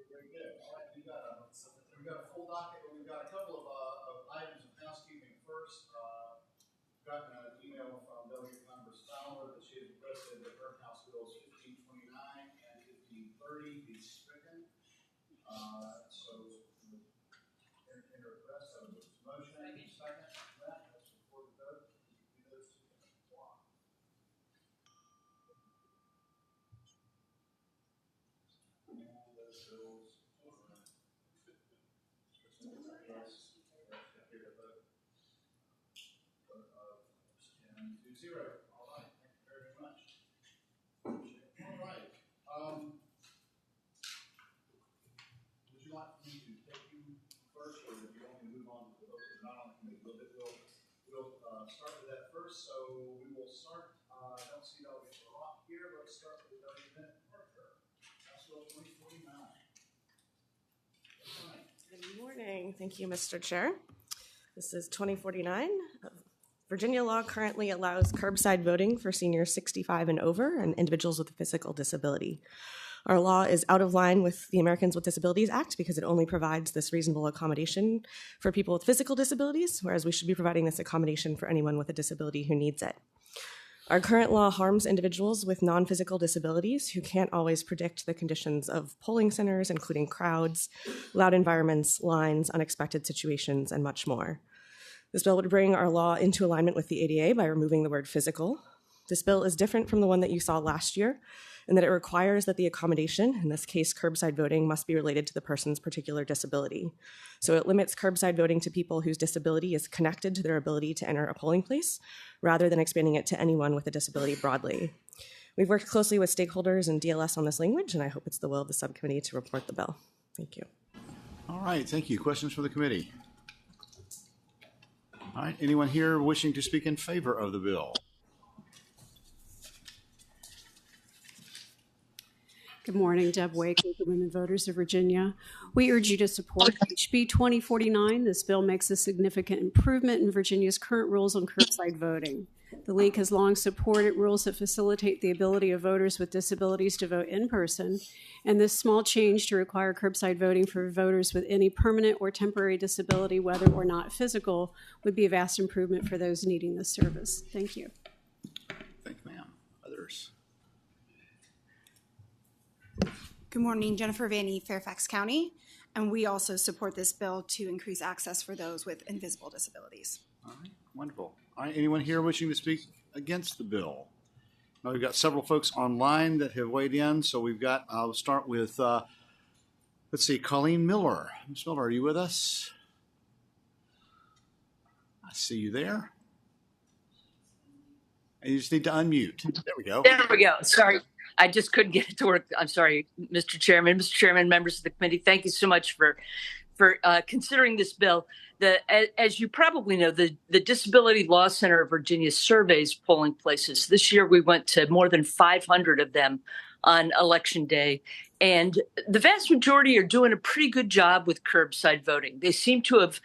Very good. All right, we've got a full docket, but we've got a couple of items of housekeeping first. Gotten an email from Delegate Member Fowler that she has requested that her House bills 1529 and 1530 be stricken. So, in her request, I would motion. Second. That's before the vote. Do those two in a block. And those bills. Yes. 2-0. All right. Thank you very much. All right. Would you like me to take you first, or do you want me to move on to the vote? Not on the committee, but we'll start with that first. So we will start. I don't see Delegate Rock here. Let's start with Delegate Parker. House Bill 2049. Good morning. Thank you, Mr. Chair. This is 2049. Virginia law currently allows curbside voting for seniors 65 and over and individuals with a physical disability. Our law is out of line with the Americans with Disabilities Act because it only provides this reasonable accommodation for people with physical disabilities, whereas we should be providing this accommodation for anyone with a disability who needs it. Our current law harms individuals with non-physical disabilities who can't always predict the conditions of polling centers, including crowds, loud environments, lines, unexpected situations, and much more. This bill would bring our law into alignment with the ADA by removing the word physical. This bill is different from the one that you saw last year in that it requires that the accommodation, in this case curbside voting, must be related to the person's particular disability. So it limits curbside voting to people whose disability is connected to their ability to enter a polling place, rather than expanding it to anyone with a disability broadly. We've worked closely with stakeholders and DLS on this language, and I hope it's the will of the subcommittee to report the bill. Thank you. All right, thank you. Questions from the committee? All right, anyone here wishing to speak in favor of the bill? Good morning, Deb Wake with the Women Voters of Virginia. We urge you to support HB 2049. This bill makes a significant improvement in Virginia's current rules on curbside voting. The League has long supported rules that facilitate the ability of voters with disabilities to vote in person, and this small change to require curbside voting for voters with any permanent or temporary disability, whether or not physical, would be a vast improvement for those needing this service. Thank you. Thank you, ma'am. Others? Good morning, Jennifer Vanny, Fairfax County, and we also support this bill to increase access for those with invisible disabilities. All right, wonderful. All right, anyone here wishing to speak against the bill? Now we've got several folks online that have weighed in, so I'll start with, let's see, Colleen Miller. Ms. Miller, are you with us? I see you there. And you just need to unmute. There we go. There we go. Sorry. I just couldn't get it to work. I'm sorry, Mr. Chairman. Mr. Chairman, members of the committee, thank you so much for considering this bill. As you probably know, the Disability Law Center of Virginia surveys polling places. This year we went to more than 500 of them on Election Day. And the vast majority are doing a pretty good job with curbside voting. They seem to have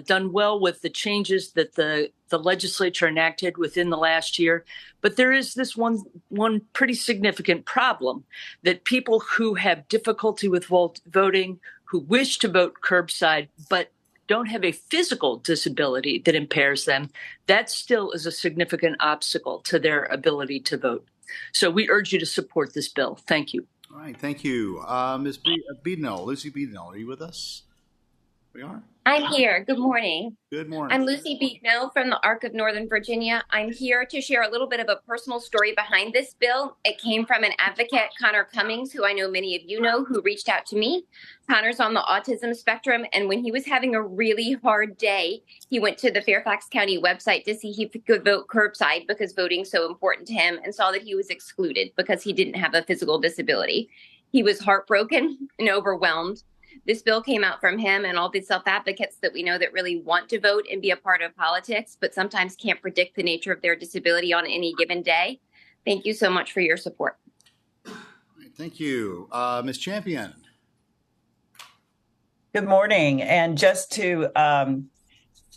done well with the changes that the legislature enacted within the last year. But there is this one pretty significant problem that people who have difficulty with voting, who wish to vote curbside, but don't have a physical disability that impairs them, that still is a significant obstacle to their ability to vote. So we urge you to support this bill. Thank you. All right, thank you. Ms. Beednell, Lucy Beednell, are you with us? We are? I'm here. Good morning. Good morning. I'm Lucy Beekno from the ARC of Northern Virginia. I'm here to share a little bit of a personal story behind this bill. It came from an advocate, Connor Cummings, who I know many of you know, who reached out to me. Connor's on the autism spectrum, and when he was having a really hard day, he went to the Fairfax County website to see if he could vote curbside because voting's so important to him, and saw that he was excluded because he didn't have a physical disability. He was heartbroken and overwhelmed. This bill came out from him and all the self-advocates that we know that really want to vote and be a part of politics, but sometimes can't predict the nature of their disability on any given day. Thank you so much for your support. Thank you. Ms. Champion. Good morning. And just to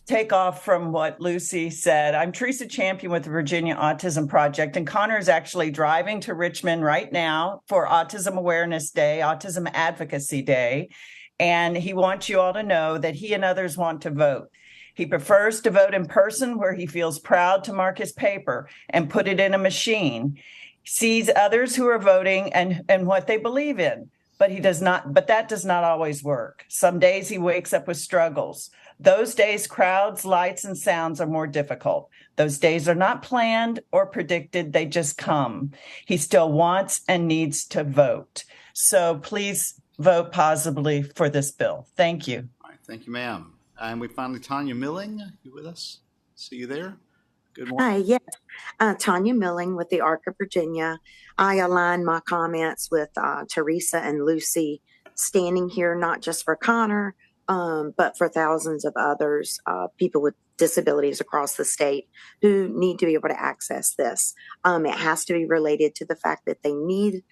take off from what Lucy said. I'm Teresa Champion with the Virginia Autism Project, and Connor is actually driving to Richmond right now for Autism Awareness Day, Autism Advocacy Day, and he wants you all to know that he and others want to vote. He prefers to vote in person where he feels proud to mark his paper and put it in a machine. He sees others who are voting and what they believe in, but that does not always work. Some days he wakes up with struggles. Those days, crowds, lights, and sounds are more difficult. Those days are not planned or predicted, they just come. He still wants and needs to vote. So please vote positively for this bill. Thank you. All right, thank you, ma'am. And we finally, Tanya Milling, you with us? See you there. Good morning. Hi, yes. Tanya Milling with the ARC of Virginia. I align my comments with Teresa and Lucy, standing here not just for Connor, but for thousands of others, people with disabilities across the state who need to be able to access this. It has to be related to the fact that they need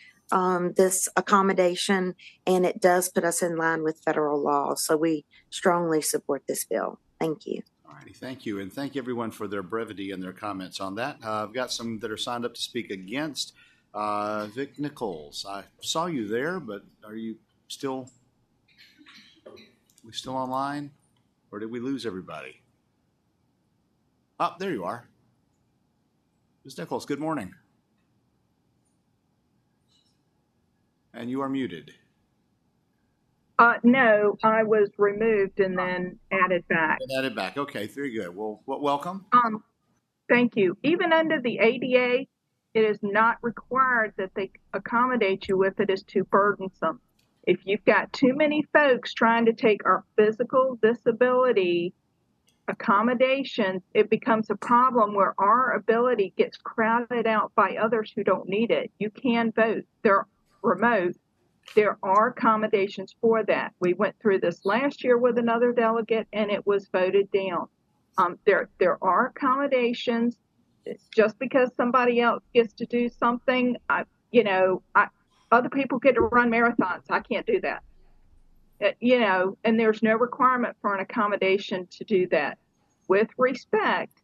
this accommodation, and it does put us in line with federal law. So we strongly support this bill. Thank you. All righty, thank you. And thank everyone for their brevity and their comments on that. I've got some that are signed up to speak against. Vic Nichols, I saw you there, but are you still... We still online, or did we lose everybody? Oh, there you are. Ms. Nichols, good morning. And you are muted. No, I was removed and then added back. And added back. Okay, very good. Well, welcome. Thank you. Even under the ADA, it is not required that they accommodate you if it is too burdensome. If you've got too many folks trying to take our physical disability accommodations, it becomes a problem where our ability gets crowded out by others who don't need it. You can vote. They're remote. There are accommodations for that. We went through this last year with another delegate, and it was voted down. There are accommodations. Just because somebody else gets to do something, other people get to run marathons. I can't do that. And there's no requirement for an accommodation to do that. With respect,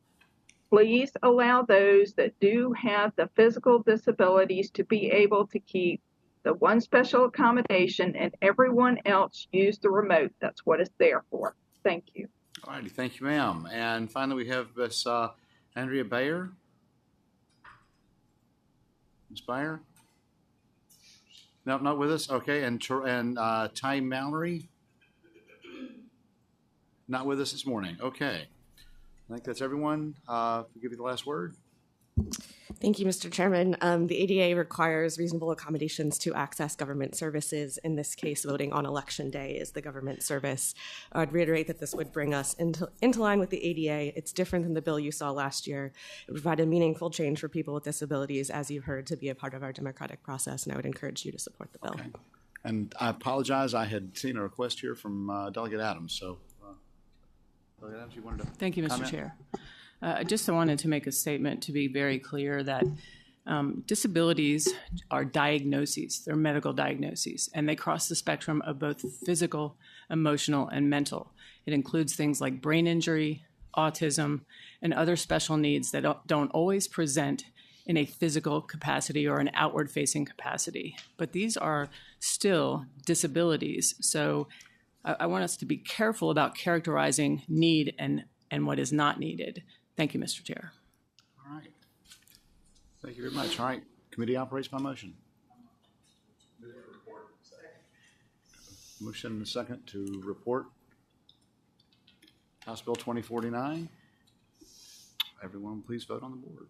please allow those that do have the physical disabilities to be able to keep the one special accommodation, and everyone else use the remote. That's what it's there for. Thank you. All righty, thank you, ma'am. And finally, we have Miss Andrea Bayer. Ms. Bayer? No, not with us. Okay, and Ty Mallory? Not with us this morning. Okay. I think that's everyone. I'll give you the last word. Thank you, Mr. Chairman. The ADA requires reasonable accommodations to access government services. In this case, voting on Election Day is the government service. I'd reiterate that this would bring us into line with the ADA. It's different than the bill you saw last year. It would provide a meaningful change for people with disabilities, as you heard, to be a part of our democratic process, and I would encourage you to support the bill. Okay. And I apologize. I had seen a request here from Delegate Adams. So, Delegate Adams, you wanted to Thank you, Mr. comment? Chair. I just wanted to make a statement to be very clear that disabilities are diagnoses. They're medical diagnoses, and they cross the spectrum of both physical, emotional, and mental. It includes things like brain injury, autism, and other special needs that don't always present in a physical capacity or an outward-facing capacity. But these are still disabilities. So I want us to be careful about characterizing need and what is not needed. Thank you, Mr. Chair. All right. Thank you very much. All right. Committee operates by motion. Motion and a second to report House Bill 2049. Everyone, please vote on the board.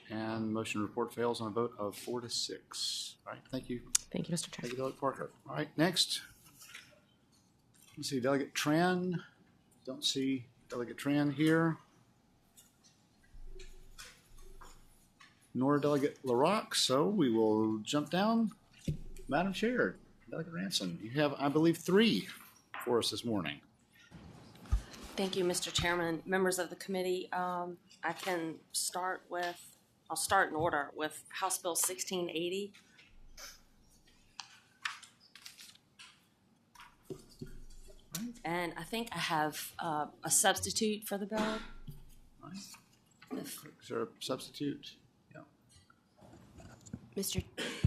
And motion report fails on a vote of 4-6. All right, thank you. Thank you, Mr. Chair. Thank you, Delegate Parker. All right, next. Let's see, Delegate Tran. Don't see Delegate Tran here. Nor Delegate LaRock, so we will jump down. Madam Chair, Delegate Ranson, you have, I believe, 3 for us this morning. Thank you, Mr. Chairman. Members of the committee, I can start with I'll start in order with House Bill 1680. And I think I have a substitute for the bill. Is there a substitute? Yeah.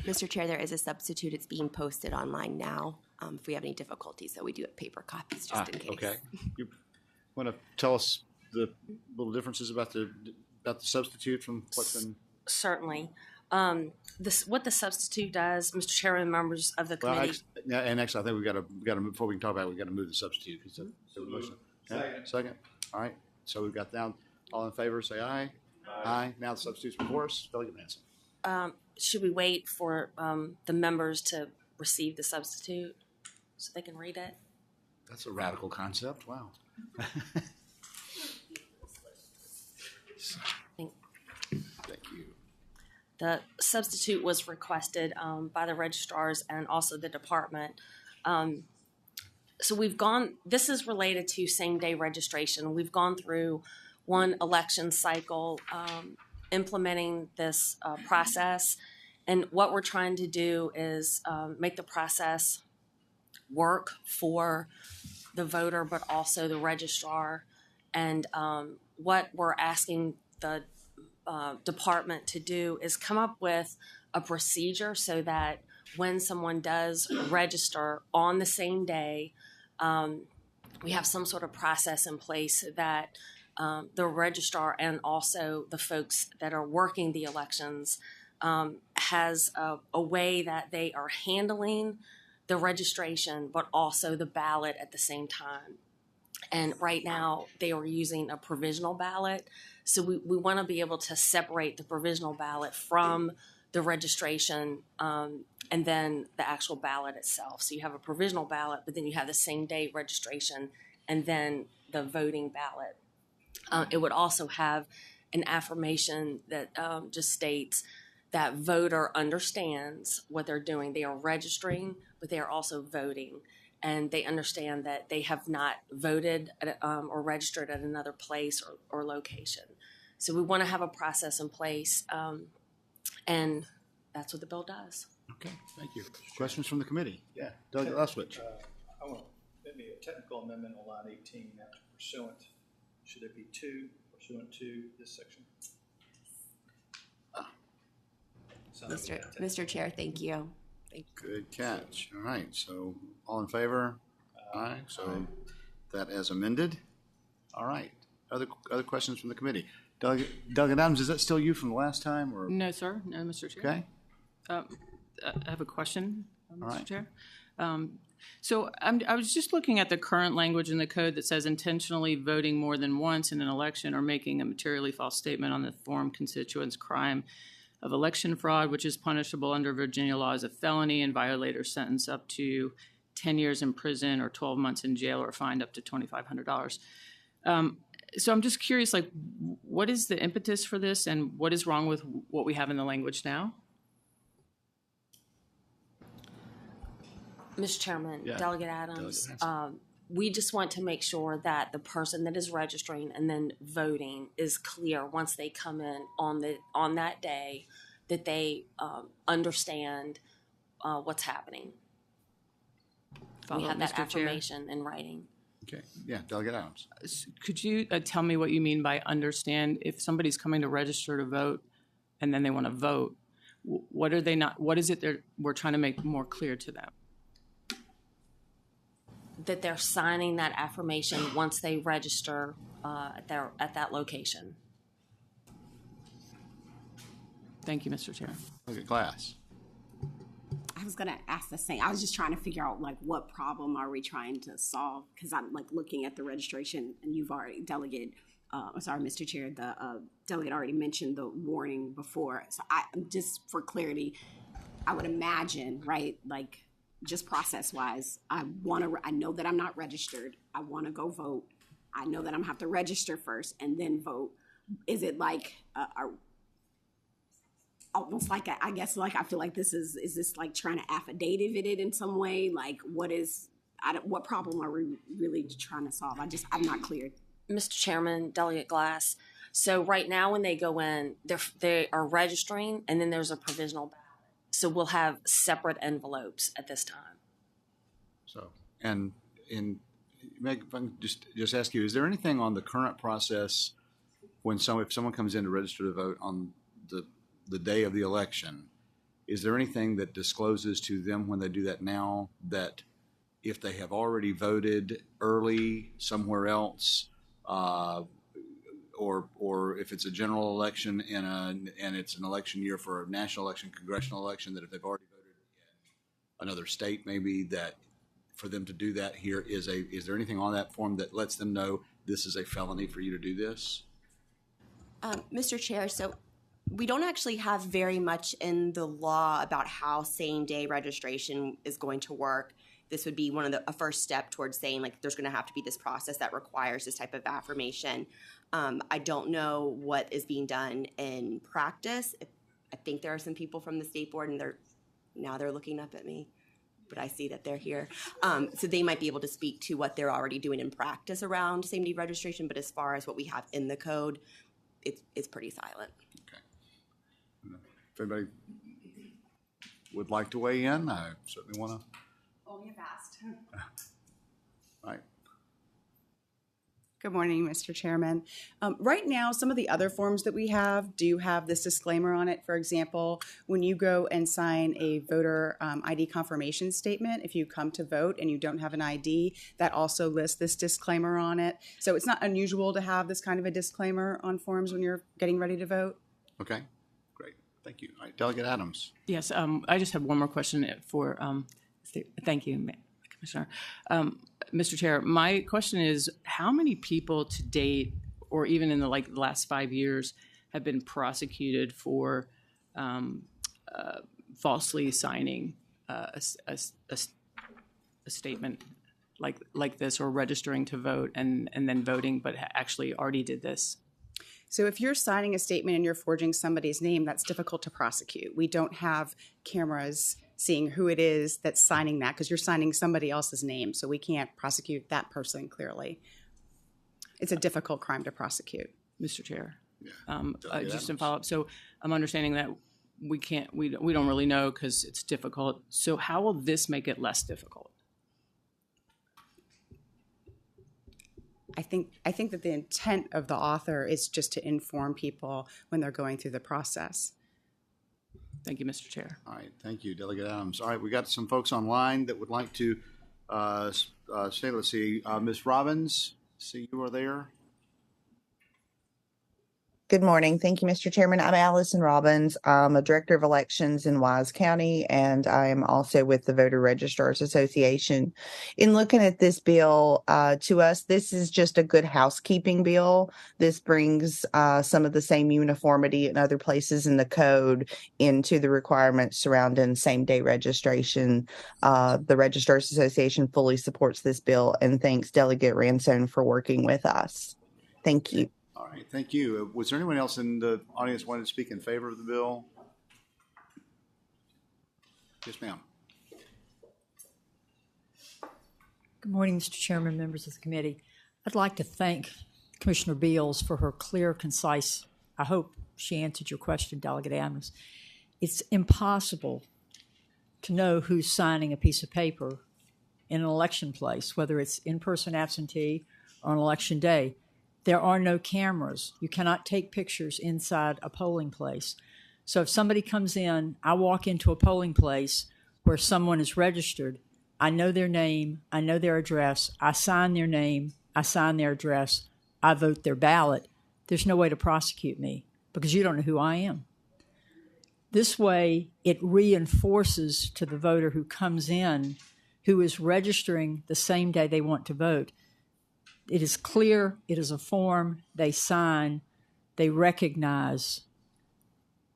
Mr. Chair, there is a substitute. It's being posted online now. If we have any difficulties, so we do have paper copies just in case. Okay. You want to tell us the little differences about the substitute from what's been? Certainly. What the substitute does, Mr. Chairman, members of the committee. Actually, I think we've got to move, before we can talk about it, we've got to move the substitute. Second. All right. So we've got down. All in favor, say aye. Aye. Now the substitute's before us. Delegate Manson. Should we wait for the members to receive the substitute so they can read it? That's a radical concept. Wow. Thank you. The substitute was requested by the registrars and also the department. So this is related to same-day registration. We've gone through one election cycle implementing this process. And what we're trying to do is make the process work for the voter, but also the registrar. And what we're asking the department to do is come up with a procedure so that when someone does register on the same day, we have some sort of process in place that the registrar and also the folks that are working the elections has a way that they are handling the registration, but also the ballot at the same time. And right now they are using a provisional ballot. So we want to be able to separate the provisional ballot from the registration and then the actual ballot itself. So you have a provisional ballot, but then you have the same day registration and then the voting ballot. It would also have an affirmation that just states that voter understands what they're doing. They are registering, but they are also voting. And they understand that they have not voted or registered at another place or location. So we want to have a process in place, and that's what the bill does. Okay, thank you. Questions from the committee? Yeah, Delegate Leswich. I want maybe a technical amendment on line 18 after pursuant. Should there be pursuant to this section? Mr. Chair, thank you. Good catch. All right, so all in favor? Aye. So that as amended. All right. Other questions from the committee? Delegate Adams, is that still you from the last time? Or? No, sir. No, Mr. Chair. Okay. I have a question, Mr. All right. Chair. So I was just looking at the current language in the code that says intentionally voting more than once in an election or making a materially false statement on the form constituents crime of election fraud, which is punishable under Virginia law as a felony and violator sentence up to 10 years in prison or 12 months in jail or fined up to $2,500. So I'm just curious, like, what is the impetus for this and what is wrong with what we have in the language now? Mr. Chairman, Yeah. Delegate Adams, we just want to make sure that the person that is registering and then voting is clear once they come in on that day that they understand what's happening. We have that affirmation in writing. Okay. Yeah, Delegate Adams. Could you tell me what you mean by understand? If somebody's coming to register to vote and then they want to vote, what are they not? What is it we're trying to make more clear to them? That they're signing that affirmation once they register at that location. Thank you, Mr. Chair. Delegate Glass. I was going to ask the same. I was just trying to figure out, like, what problem are we trying to solve? Because I'm, like, looking at the registration, and you've already, Mr. Chair, the delegate already mentioned the warning before. So just for clarity, I would imagine, right, like, just process-wise, I know that I'm not registered. I want to go vote. I know that I'm going to have to register first and then vote. Is it like almost like I guess like I feel like is this like trying to affidavit it in some way? Like what problem are we really trying to solve? I'm not clear. Mr. Chairman, Delegate Glass, So right now when they go in, they are registering, and then there's a provisional ballot. So we'll have separate envelopes at this time. So, and Meg, if I can just ask you, is there anything on the current process if someone comes in to register to vote on the day of the election, is there anything that discloses to them when they do that now that if they have already voted early somewhere else, or if it's a general election and it's an election year for a national election, congressional election, that if they've already voted in another state, maybe that for them to do that here is there anything on that form that lets them know this is a felony for you to do this? Mr. Chair, so we don't actually have very much in the law about how same-day registration is going to work. This would be a first step towards saying, like, there's going to have to be this process that requires this type of affirmation. I don't know what is being done in practice. I think there are some people from the state board, and they're looking up at me, but I see that they're here. So they might be able to speak to what they're already doing in practice around same-day registration, but as far as what we have in the code, it's pretty silent. Okay. If anybody would like to weigh in, I certainly want to. Oh, you've asked. All right. Good morning, Mr. Chairman. Right now, some of the other forms that we have do have this disclaimer on it. For example, when you go and sign a voter ID confirmation statement, if you come to vote and you don't have an ID, that also lists this disclaimer on it. So it's not unusual to have this kind of a disclaimer on forms when you're getting ready to vote. Okay, great. Thank you. All right, Delegate Adams. Yes, I just have one more question for, thank you, Commissioner. Mr. Chair, my question is, how many people to date, or even in the last 5 years, have been prosecuted for falsely signing a statement like this, or registering to vote and then voting, but actually already did this? So if you're signing a statement and you're forging somebody's name, that's difficult to prosecute. We don't have cameras seeing who it is that's signing that, because you're signing somebody else's name, so we can't prosecute that person clearly. It's a difficult crime to prosecute. Mr. Chair, just to follow up, so I'm understanding that we don't really know because it's difficult. So how will this make it less difficult? I think that the intent of the author is just to inform people when they're going through the process. Thank you, Mr. Chair. All right, thank you, Delegate Adams. All right, we got some folks online that would like to say, let's see, Ms. Robbins, see you are there. Good morning. Thank you, Mr. Chairman. I'm Allison Robbins. I'm a Director of Elections in Wise County, and I am also with the Voter Registrars Association. In looking at this bill, to us, this is just a good housekeeping bill. This brings some of the same uniformity in other places in the code into the requirements surrounding same-day registration. The Registrars Association fully supports this bill and thanks Delegate Ransone for working with us. Thank you. All right, thank you. Was there anyone else in the audience wanting to speak in favor of the bill? Yes, ma'am. Good morning, Mr. Chairman, members of the committee. I'd like to thank Commissioner Beals for her clear, concise, I hope she answered your question, Delegate Adams. It's impossible to know who's signing a piece of paper in an election place, whether it's in-person absentee or on election day. There are no cameras. You cannot take pictures inside a polling place. So if somebody comes in, I walk into a polling place where someone is registered, I know their name, I know their address, I sign their name, I sign their address, I vote their ballot. There's no way to prosecute me because you don't know who I am. This way, it reinforces to the voter who comes in, who is registering the same day they want to vote. It is clear, it is a form, they sign, they recognize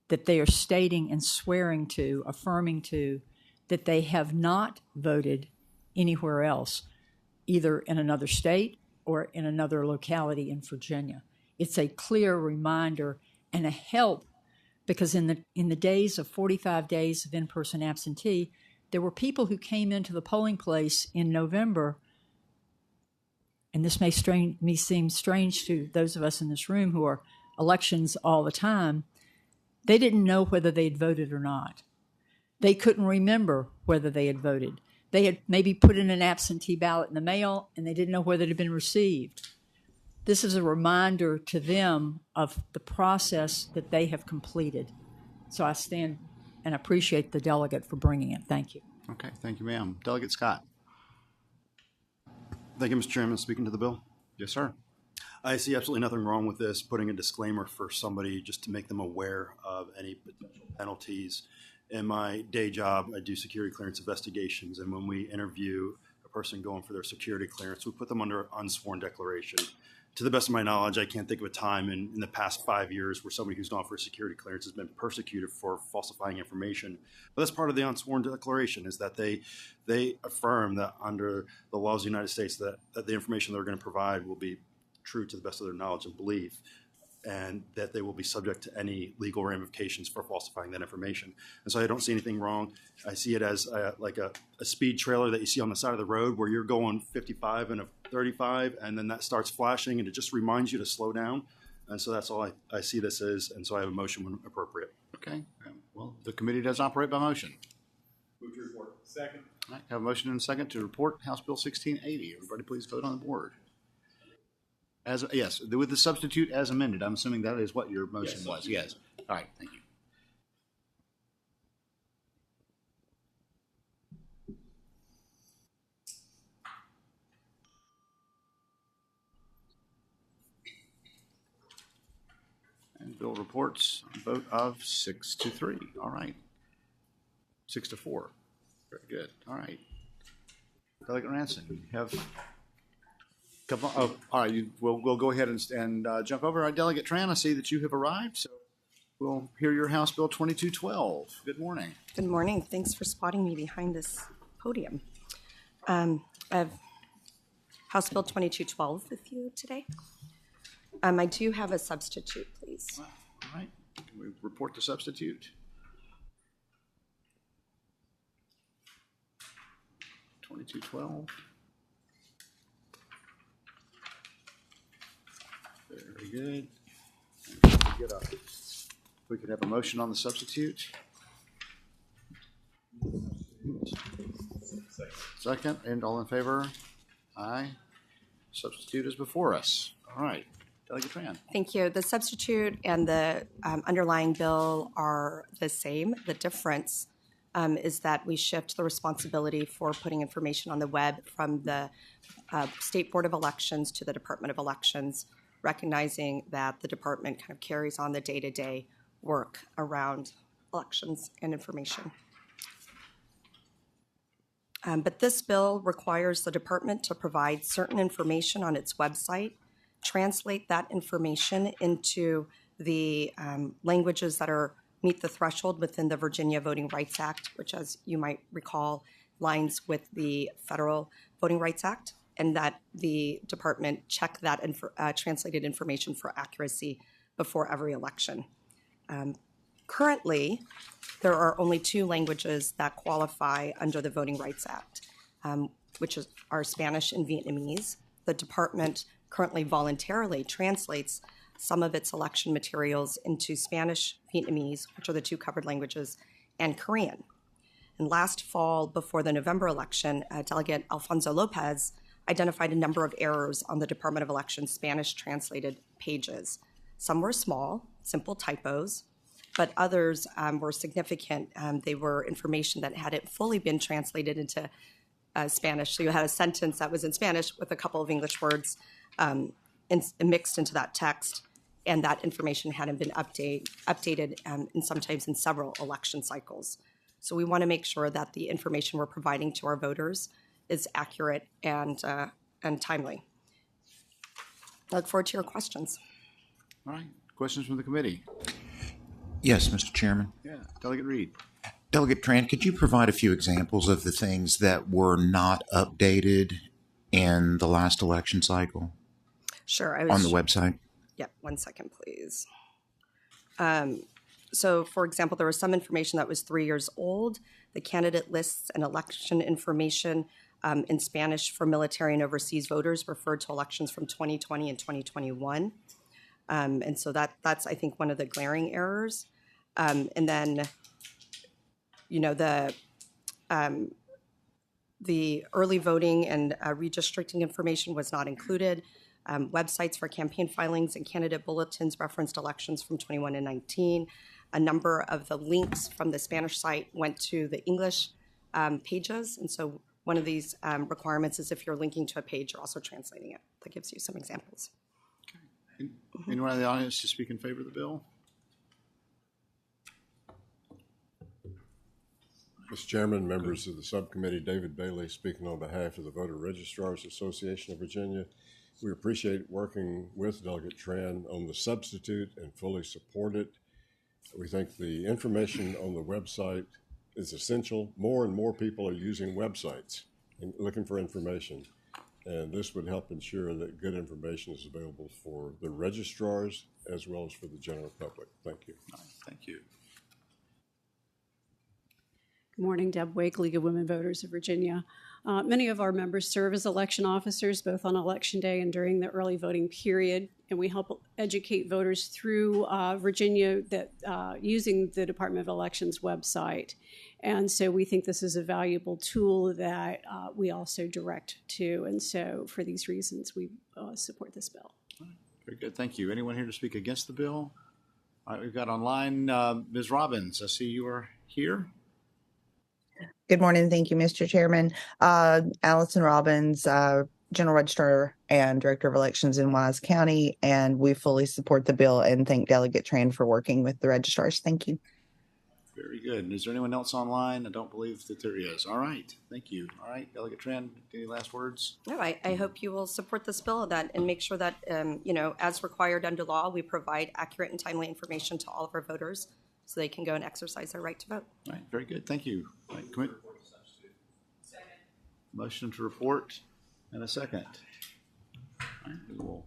that they are stating and swearing to, affirming to, that they have not voted anywhere else, either in another state or in another locality in Virginia. It's a clear reminder and a help, because in the days of 45 days of in-person absentee, there were people who came into the polling place in November, and this may seem strange to those of us in this room who are elections all the time, they didn't know whether they'd voted or not. They couldn't remember whether they had voted. They had maybe put in an absentee ballot in the mail and they didn't know whether it had been received. This is a reminder to them of the process that they have completed. So I stand and appreciate the delegate for bringing it. Thank you. Okay, thank you, ma'am. Delegate Scott. Thank you, Mr. Chairman. Speaking to the bill. Yes, sir. I see absolutely nothing wrong with this, putting a disclaimer for somebody just to make them aware of any potential penalties. In my day job, I do security clearance investigations, and when we interview a person going for their security clearance, we put them under unsworn declaration. To the best of my knowledge, I can't think of a time in the past 5 years where somebody who's gone for a security clearance has been persecuted for falsifying information. But that's part of the unsworn declaration, is that they affirm that under the laws of the United States that the information they're going to provide will be true to the best of their knowledge and belief, and that they will be subject to any legal ramifications for falsifying that information. And so I don't see anything wrong. I see it as like a speed trailer that you see on the side of the road where you're going 55 and a 35, and then that starts flashing, and it just reminds you to slow down. And so that's all I see this as, and so I have a motion when appropriate. Okay. Well, the committee does operate by motion. Move to report. Second. All right, have a motion and a second to report House Bill 1680. Everybody please vote on the board. Yes, with the substitute as amended. I'm assuming that is what your motion was. Yes. All right, thank you. And bill reports a vote of 6-3. All right. 6-4. Very good. All right. Delegate Ranson, you have couple. Oh, all right. We'll go ahead and jump over. Our Delegate Tran, I see that you have arrived, so we'll hear your House Bill 2212. Good morning. Good morning. Thanks for spotting me behind this podium. I have House Bill 2212 with you today. I do have a substitute, please. All right. Can we report the substitute? 2212. Very good. We could have a motion on the substitute. Second, and all in favor? Aye. Substitute is before us. All right. Delegate Tran. Thank you. The substitute and the underlying bill are the same. The difference is that we shift the responsibility for putting information on the web from the State Board of Elections to the Department of Elections, recognizing that the department kind of carries on the day-to-day work around elections and information. But this bill requires the department to provide certain information on its website, translate that information into the languages that meet the threshold within the Virginia Voting Rights Act, which, as you might recall, lines with the Federal Voting Rights Act, and that the department check that translated information for accuracy before every election. Currently, there are only 2 languages that qualify under the Voting Rights Act, which are Spanish and Vietnamese. The department currently voluntarily translates some of its election materials into Spanish, Vietnamese, which are the 2 covered languages, and Korean. And last fall, before the November election, Delegate Alfonso Lopez identified a number of errors on the Department of Elections Spanish translated pages. Some were small, simple typos, but others were significant. They were information that hadn't fully been translated into Spanish. So you had a sentence that was in Spanish with a couple of English words mixed into that text, and that information hadn't been updated and sometimes in several election cycles. So we want to make sure that the information we're providing to our voters is accurate and timely. I look forward to your questions. All right. Questions from the committee? Yes, Mr. Chairman. Yeah. Delegate Reed. Delegate Tran, could you provide a few examples of the things that were not updated in the last election cycle? Sure. On the website? Yeah, 1 second, please. So, for example, there was some information that was 3 years old. The candidate lists and election information in Spanish for military and overseas voters referred to elections from 2020 and 2021. And so that's, I think, one of the glaring errors. And then, you know, the early voting and redistricting information was not included. Websites for campaign filings and candidate bulletins referenced elections from 21 and 19. A number of the links from the Spanish site went to the English pages. And so one of these requirements is if you're linking to a page, you're also translating it. That gives you some examples. Anyone in the audience to speak in favor of the bill? Mr. Chairman, members of the subcommittee, David Bailey speaking on behalf of the Voter Registrars Association of Virginia. We appreciate working with Delegate Tran on the substitute and fully support it. We think the information on the website is essential. More and more people are using websites and looking for information. And this would help ensure that good information is available for the registrars as well as for the general public. Thank you. Thank you. Good morning, Deb Wake, League of Women Voters of Virginia. Many of our members serve as election officers, both on Election Day and during the early voting period, and we help educate voters through Virginia that using the Department of Elections website. And so we think this is a valuable tool that we also direct to. And so for these reasons, we support this bill. Very good. Thank you. Anyone here to speak against the bill? All right, we've got online Ms. Robbins. I see you are here. Good morning. Thank you, Mr. Chairman. Allison Robbins, General Registrar and Director of Elections in Wise County, and we fully support the bill and thank Delegate Tran for working with the registrars. Thank you. Very good. Is there anyone else online? I don't believe that there is. All right. Thank you. All right. Delegate Tran, any last words? No, I hope you will support this bill and make sure that, you know, as required under law, we provide accurate and timely information to all of our voters so they can go and exercise their right to vote. All right. Very good. Thank you. All right. Motion to report and a second. All right. We will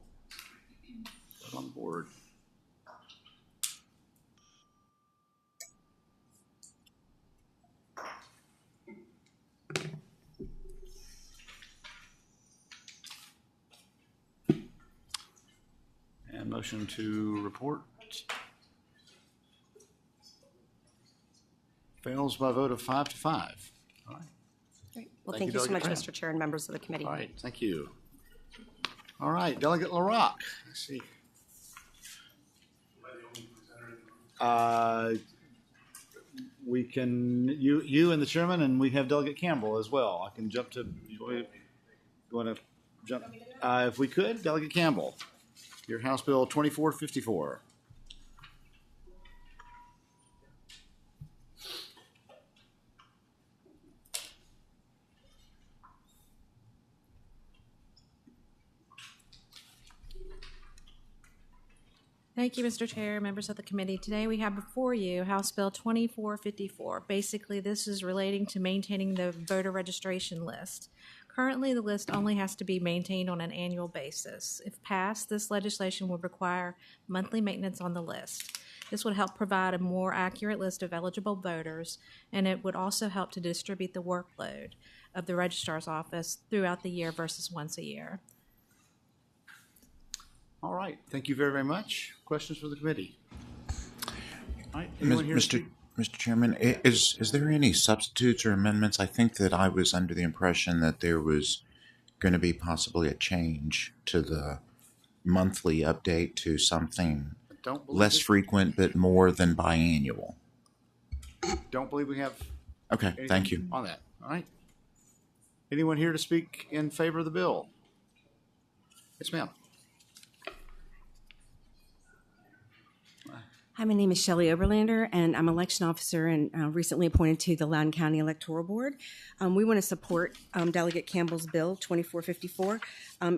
put on board. And motion to report fails by a vote of 5-5. All right. Great. Well, thank you so much, Mr. Chair and members of the committee. All right. Thank you. All right. Delegate LaRock. Let's see. We can, you and the chairman, and we have Delegate Campbell as well. I can jump to, you want to jump? If we could, Delegate Campbell, your House Bill 2454. Thank you, Mr. Chair, members of the committee. Today we have before you House Bill 2454. Basically, this is relating to maintaining the voter registration list. Currently, the list only has to be maintained on an annual basis. If passed, this legislation would require monthly maintenance on the list. This would help provide a more accurate list of eligible voters, and it would also help to distribute the workload of the registrar's office throughout the year versus once a year. All right. Thank you very, very much. Questions for the committee? All right. Mr. Chairman, is there any substitutes or amendments? I think that I was under the impression that there was going to be possibly a change to the monthly update to something less frequent but more than biannual. Don't believe we have. Okay, thank you. On that. All right. Anyone here to speak in favor of the bill? Yes, ma'am. Hi, my name is Shelley Oberlander, and I'm election officer and recently appointed to the Loudoun County Electoral Board. We want to support Delegate Campbell's bill 2454.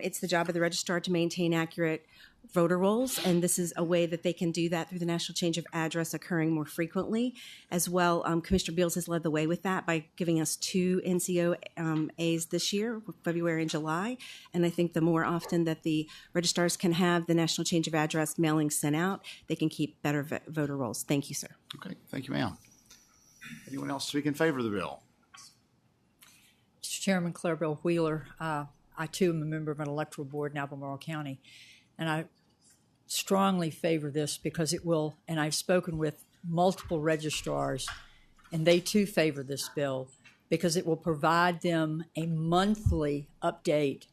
It's the job of the registrar to maintain accurate voter rolls, and this is a way that they can do that through the national change of address occurring more frequently. As well, Commissioner Beals has led the way with that by giving us 2 NCOAs this year, February and July. And I think the more often that the registrars can have the national change of address mailing sent out, they can keep better voter rolls. Thank you, sir. Okay, thank you, ma'am. Anyone else speak in favor of the bill? Mr. Chairman, Claire Bell Wheeler. I too am a member of an electoral board in Albemarle County, and I strongly favor this because it will, and I've spoken with multiple registrars, and they too favor this bill because it will provide them a monthly update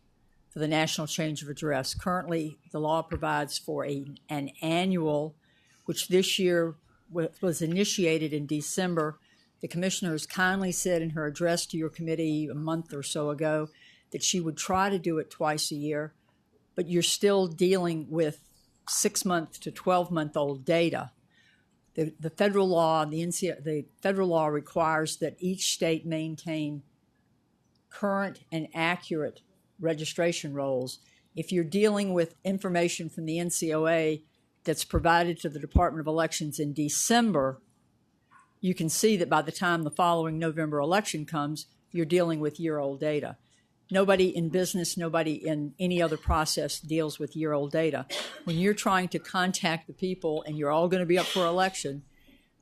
for the national change of address. Currently, the law provides for an annual, which this year was initiated in December. The commissioners kindly said in her address to your committee a month or so ago that she would try to do it twice a year, but you're still dealing with 6-month to 12-month-old data. The federal law, the federal law requires that each state maintain current and accurate registration rolls. If you're dealing with information from the NCOA that's provided to the Department of Elections in December, you can see that by the time the following November election comes, you're dealing with year-old data. Nobody in business, nobody in any other process deals with year-old data. When you're trying to contact the people, and you're all going to be up for election,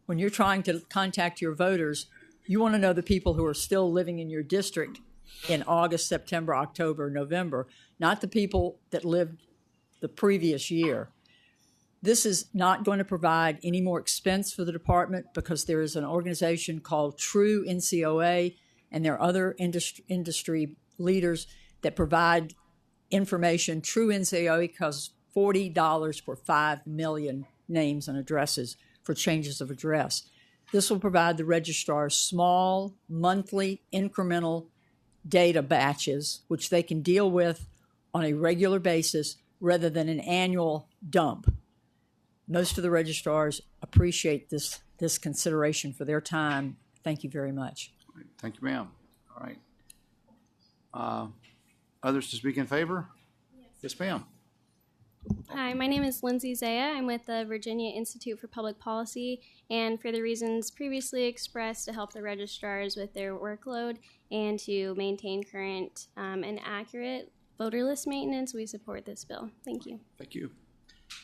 when you're trying to contact your voters, you want to know the people who are still living in your district in August, September, October, November, not the people that lived the previous year. This is not going to provide any more expense for the department because there is an organization called True NCOA, and there are other industry leaders that provide information. True NCOA costs $40 for 5 million names and addresses for changes of address. This will provide the registrar small, monthly, incremental data batches, which they can deal with on a regular basis rather than an annual dump. Most of the registrars appreciate this consideration for their time. Thank you very much. Thank you, ma'am. All right. Others to speak in favor? Yes, ma'am. Hi, my name is Lindsay Zaya. I'm with the Virginia Institute for Public Policy, and for the reasons previously expressed, to help the registrars with their workload and to maintain current and accurate voter list maintenance, we support this bill. Thank you. Thank you.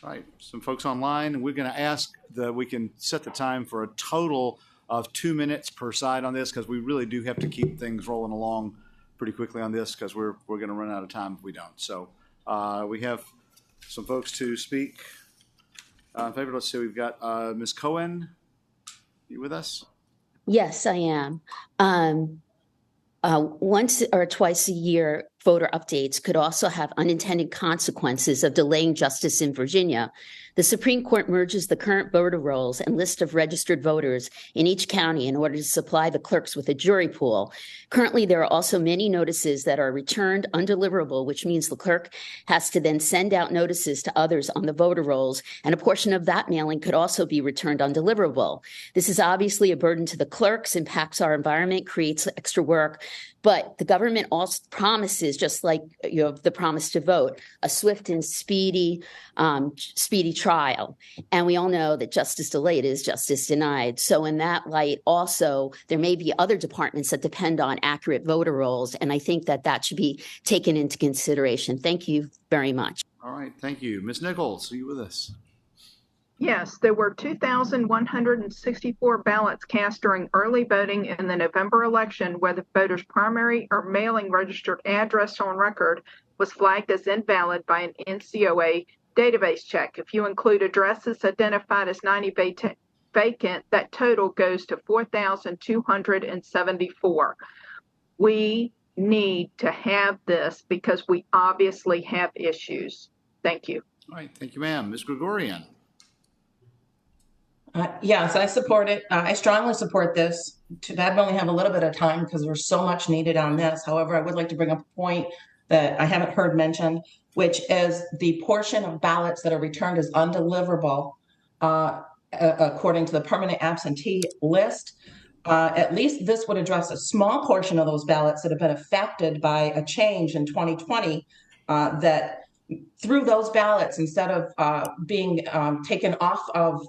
All right, some folks online, and we're going to ask that we can set the time for a total of 2 minutes per side on this, because we really do have to keep things rolling along pretty quickly on this, because we're going to run out of time if we don't. So we have some folks to speak in favor. Let's see, we've got Ms. Cohen. You with us? Yes, I am. Once or twice a year, voter updates could also have unintended consequences of delaying justice in Virginia. The Supreme Court merges the current voter rolls and list of registered voters in each county in order to supply the clerks with a jury pool. Currently, there are also many notices that are returned undeliverable, which means the clerk has to then send out notices to others on the voter rolls, and a portion of that mailing could also be returned undeliverable. This is obviously a burden to the clerks, impacts our environment, creates extra work, but the government also promises, just like the promise to vote, a swift and speedy trial. And we all know that justice delayed is justice denied. So in that light, also, there may be other departments that depend on accurate voter rolls, and I think that that should be taken into consideration. Thank you very much. All right, thank you. Ms. Nichols, are you with us? Yes, there were 2,164 ballots cast during early voting in the November election where the voter's primary or mailing registered address on record was flagged as invalid by an NCOA database check. If you include addresses identified as 90 vacant, that total goes to 4,274. We need to have this because we obviously have issues. Thank you. All right, thank you, ma'am. Ms. Gregorian. Yes, I support it. I strongly support this. Too bad we only have a little bit of time because there's so much needed on this. However, I would like to bring up a point that I haven't heard mentioned, which is the portion of ballots that are returned as undeliverable according to the permanent absentee list. At least this would address a small portion of those ballots that have been affected by a change in 2020 that through those ballots, instead of being taken off of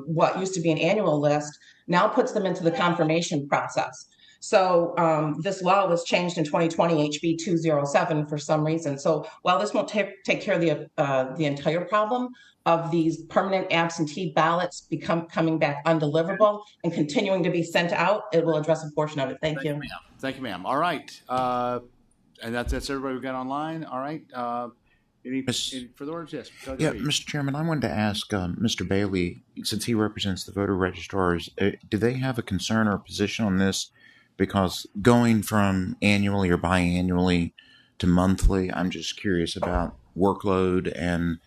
what used to be an annual list, now puts them into the confirmation process. So this law was changed in 2020, HB 207 for some reason. So while this won't take care of the entire problem of these permanent absentee ballots coming back undeliverable and continuing to be sent out, it will address a portion of it. Thank you. Thank you, ma'am. All right. And that's everybody we got online. All right. Any further orders? Yes. Yeah, Mr. Chairman, I wanted to ask Mr. Bailey, since he represents the voter registrars, do they have a concern or position on this? Because going from annually or biannually to monthly, I'm just curious about workload and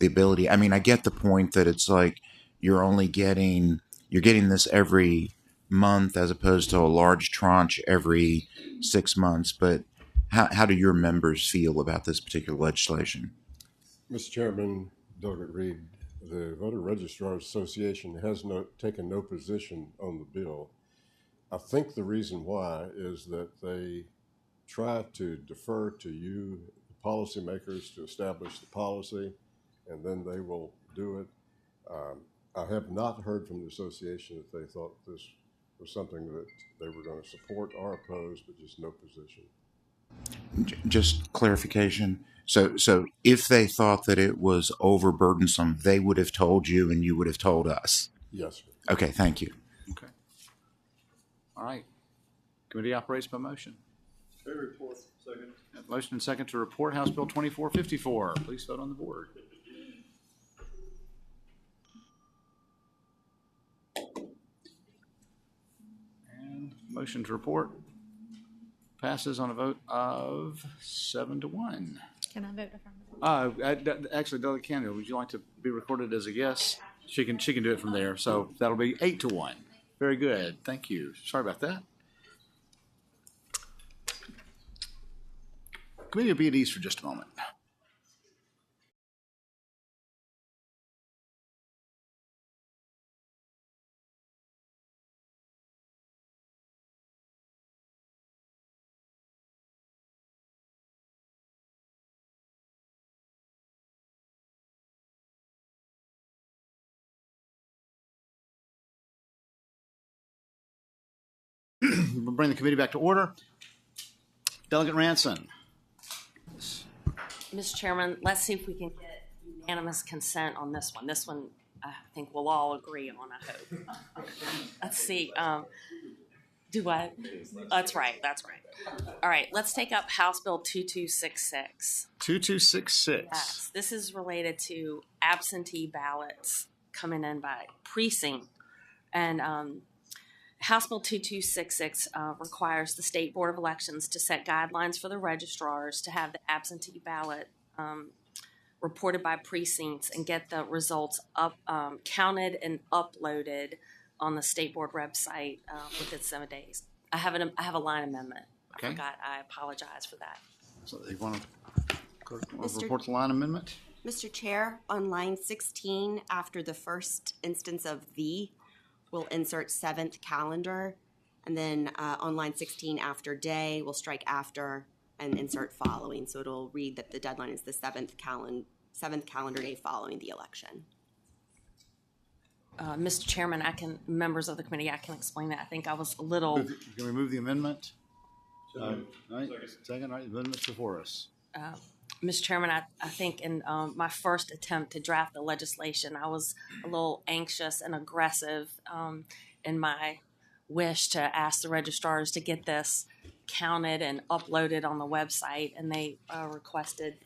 the ability. I mean, I get the point that it's like you're getting this every month as opposed to a large tranche every 6 months, but how do your members feel about this particular legislation? Mr. Chairman, Delegate Reed, the Voter Registrars Association has taken no position on the bill. I think the reason why is that they try to defer to you, the policymakers, to establish the policy, and then they will do it. I have not heard from the association that they thought this was something that they were going to support or oppose, but just no position. Just clarification. So if they thought that it was overburdensome, they would have told you and you would have told us? Yes, sir. Okay, thank you. Okay. All right. Committee operates by motion. Report. Second. Motion and second to report House Bill 2454. Please vote on the board. And motion to report passes on a vote of 7-1. Can I vote affirmative? Actually, Delegate Canada, would you like to be recorded as a yes? She can do it from there. So that'll be 8-1. Very good. Thank you. Sorry about that. Committee will be at ease for just a moment. We'll bring the committee back to order. Delegate Ranson. Mr. Chairman, let's see if we can get unanimous consent on this one. This one, I think we'll all agree on, I hope. Let's see. Do what? That's right. All right, let's take up House Bill 2266. 2266. Yes, this is related to absentee ballots coming in by precinct. And House Bill 2266 requires the State Board of Elections to set guidelines for the registrars to have the absentee ballot reported by precincts and get the results counted and uploaded on the State Board website within 7 days. I have a line amendment. Okay. I forgot. I apologize for that. So they want to report the line amendment? Mr. Chair, on line 16, after the first instance of the, we'll insert 7th calendar. And then on line 16, after day, we'll strike after and insert following. So it'll read that the deadline is the 7th calendar day following the election. Mr. Chairman, members of the committee, I can explain that. I think I was a little. Can we move the amendment? Second, right, the amendment's before us. Mr. Chairman, I think in my first attempt to draft the legislation, I was a little anxious and aggressive in my wish to ask the registrars to get this counted and uploaded on the website, and they requested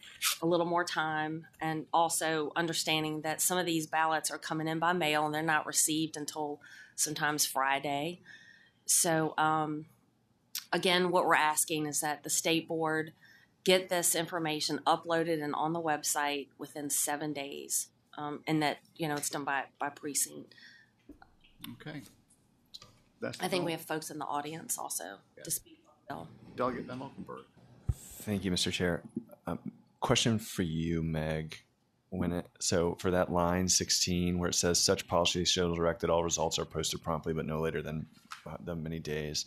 a little more time, and also understanding that some of these ballots are coming in by mail and they're not received until sometimes Friday. So again, what we're asking is that the state board get this information uploaded and on the website within 7 days, and that it's done by precinct. Okay. I think we have folks in the audience also to speak. Delegate Van Valkenburg. Thank you, Mr. Chair. Question for you, Meg. So for that line 16 where it says such policy shall direct that all results are posted promptly but no later than many days.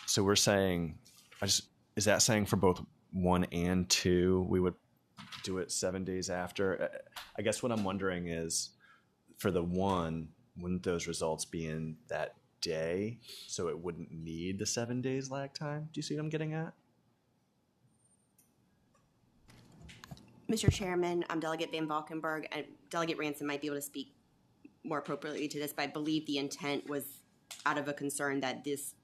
So we're saying, is that saying for both 1 and 2 we would do it 7 days after? I guess what I'm wondering is for the 1, wouldn't those results be in that day, so it wouldn't need the 7 days lag time? Do you see what I'm getting at? Mr. Chairman, I'm Delegate Van Valkenburg, and Delegate Ransom might be able to speak more appropriately to this, but I believe the intent was out of a concern that this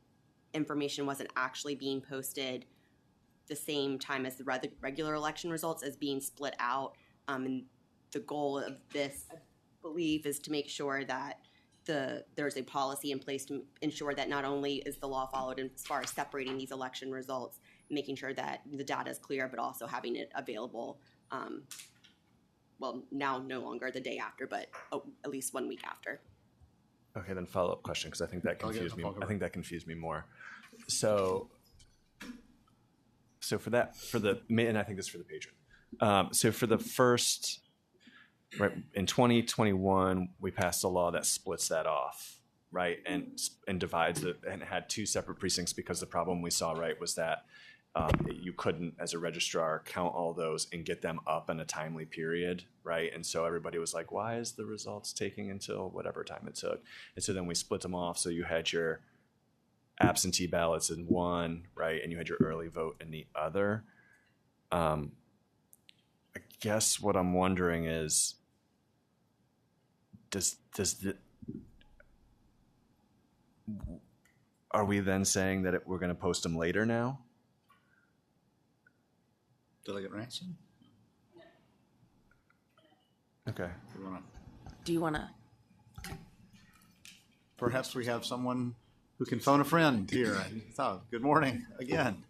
information wasn't actually being posted the same time as the regular election results as being split out. And the goal of this, I believe, is to make sure that there's a policy in place to ensure that not only is the law followed as far as separating these election results, making sure that the data is clear, but also having it available, well, now no longer the day after, but at least 1 week after. Okay, then follow-up question, because I think that confused me. I think that confused me more. So for the, and I think this is for the patron. So for the first, right, in 2021, we passed a law that splits that off, right, and divides it, and it had 2 separate precincts, because the problem we saw, right, was that you couldn't, as a registrar, count all those and get them up in a timely period, right? And so everybody was like, why is the results taking until whatever time it took? And so then we split them off. So you had your absentee ballots in one, right? And you had your early vote in the other. I guess what I'm wondering is, are we then saying that we're going to post them later now? Delegate Ransom? Okay. Do you want to? Perhaps we have someone who can phone a friend here. So, good morning again.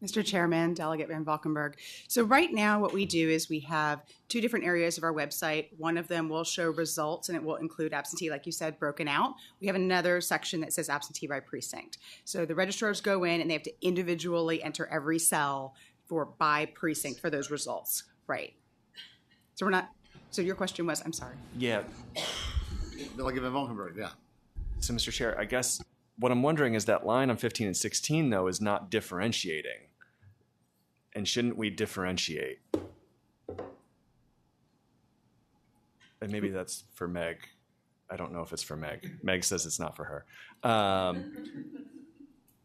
Mr. Chairman, Delegate Van Valkenburg. So right now what we do is we have 2 different areas of our website. One of them will show results, and it will include absentee, like you said, broken out. We have another section that says absentee by precinct. So the registrars go in and they have to individually enter every cell by precinct for those results. Right. So so your question was, I'm sorry. Yeah. Delegate Van Valkenburg, yeah. So, Mr. Chair, I guess what I'm wondering is that line on 15 and 16, though, is not differentiating. And shouldn't we differentiate? And maybe that's for Meg. I don't know if it's for Meg. Meg says it's not for her.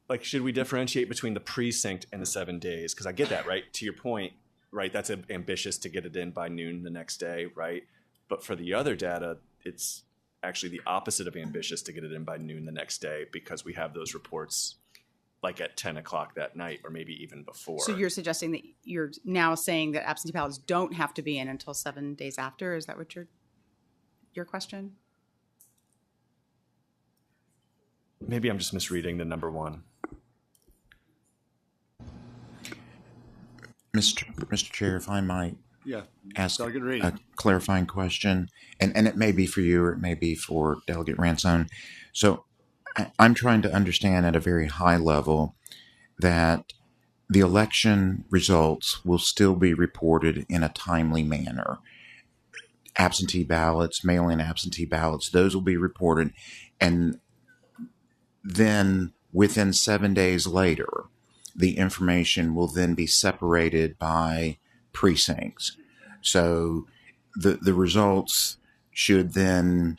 Like, should we differentiate between the precinct and the 7 days? Because I get that, right? To your point, right? That's ambitious to get it in by noon the next day, right? But for the other data, it's actually the opposite of ambitious to get it in by noon the next day, because we have those reports like at 10 o'clock that night, or maybe even before. So you're suggesting that you're now saying that absentee ballots don't have to be in until 7 days after? Is that what your question? Maybe I'm just misreading the number 1. Mr. Chair, if I might ask a clarifying question, and it may be for you or it may be for Delegate Ransone. So I'm trying to understand at a very high level that the election results will still be reported in a timely manner. Absentee ballots, mail-in absentee ballots, those will be reported. And then within 7 days later, the information will then be separated by precincts. So the results should then,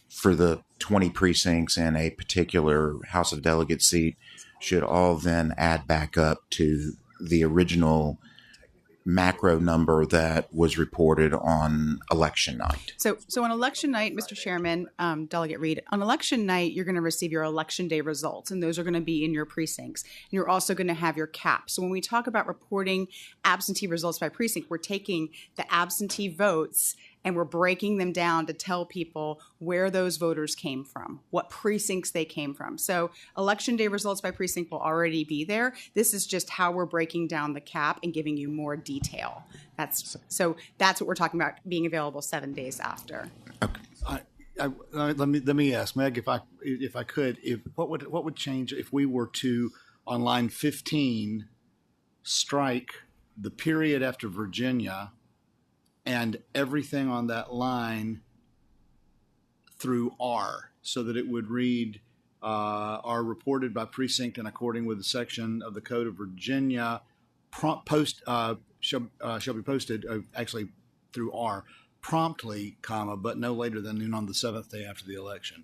for the 20 precincts in a particular House of Delegates seat, should all then add back up to the original macro number that was reported on election night. So on election night, Mr. Chairman, Delegate Reed, on election night, you're going to receive your election day results, and those are going to be in your precincts. And you're also going to have your cap. So when we talk about reporting absentee results by precinct, we're taking the absentee votes and we're breaking them down to tell people where those voters came from, what precincts they came from. So election day results by precinct will already be there. This is just how we're breaking down the cap and giving you more detail. That's what we're talking about being available 7 days after. Okay. Let me ask Meg, if I could, what would change if we were to, on line 15, strike the period after Virginia and everything on that line through R, so that it would read are reported by precinct and according with the section of the Code of Virginia, shall be posted actually through R promptly, comma, but no later than noon on the 7th day after the election,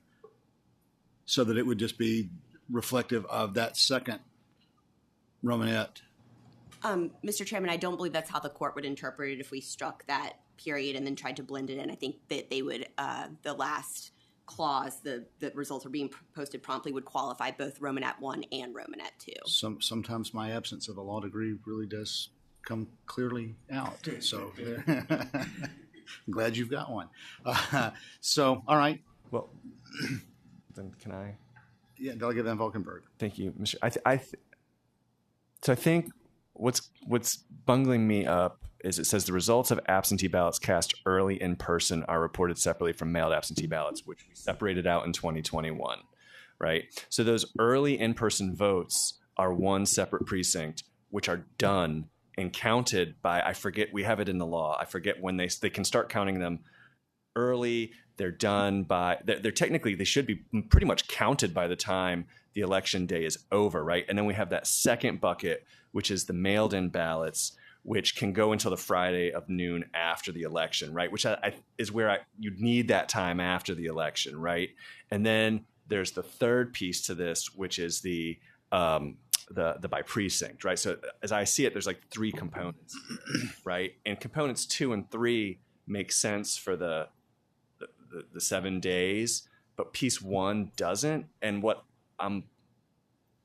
so that it would just be reflective of that second Romanette. Mr. Chairman, I don't believe that's how the court would interpret it if we struck that period and then tried to blend it in. I think that they would, the last clause, the results are being posted promptly, would qualify both Romanet 1 and Romanet 2. Sometimes my absence of a law degree really does come clearly out. So I'm glad you've got one. So, all right. Well, then can I? Yeah, Delegate Van Valkenburg. Thank you, Mr. So I think what's bungling me up is it says the results of absentee ballots cast early in person are reported separately from mailed absentee ballots, which we separated out in 2021, right? So those early in-person votes are one separate precinct, which are done and counted by, I forget, we have it in the law. I forget when they can start counting them early. They're done by, they're technically, they should be pretty much counted by the time the election day is over, right? And then we have that second bucket, which is the mailed in ballots, which can go until the Friday of noon after the election, right? Which is where you need that time after the election, right? And then there's the third piece to this, which is the by precinct, right? So as I see it, there's like three components, right? And components 2 and 3 make sense for the 7 days, but piece 1 doesn't. And what I'm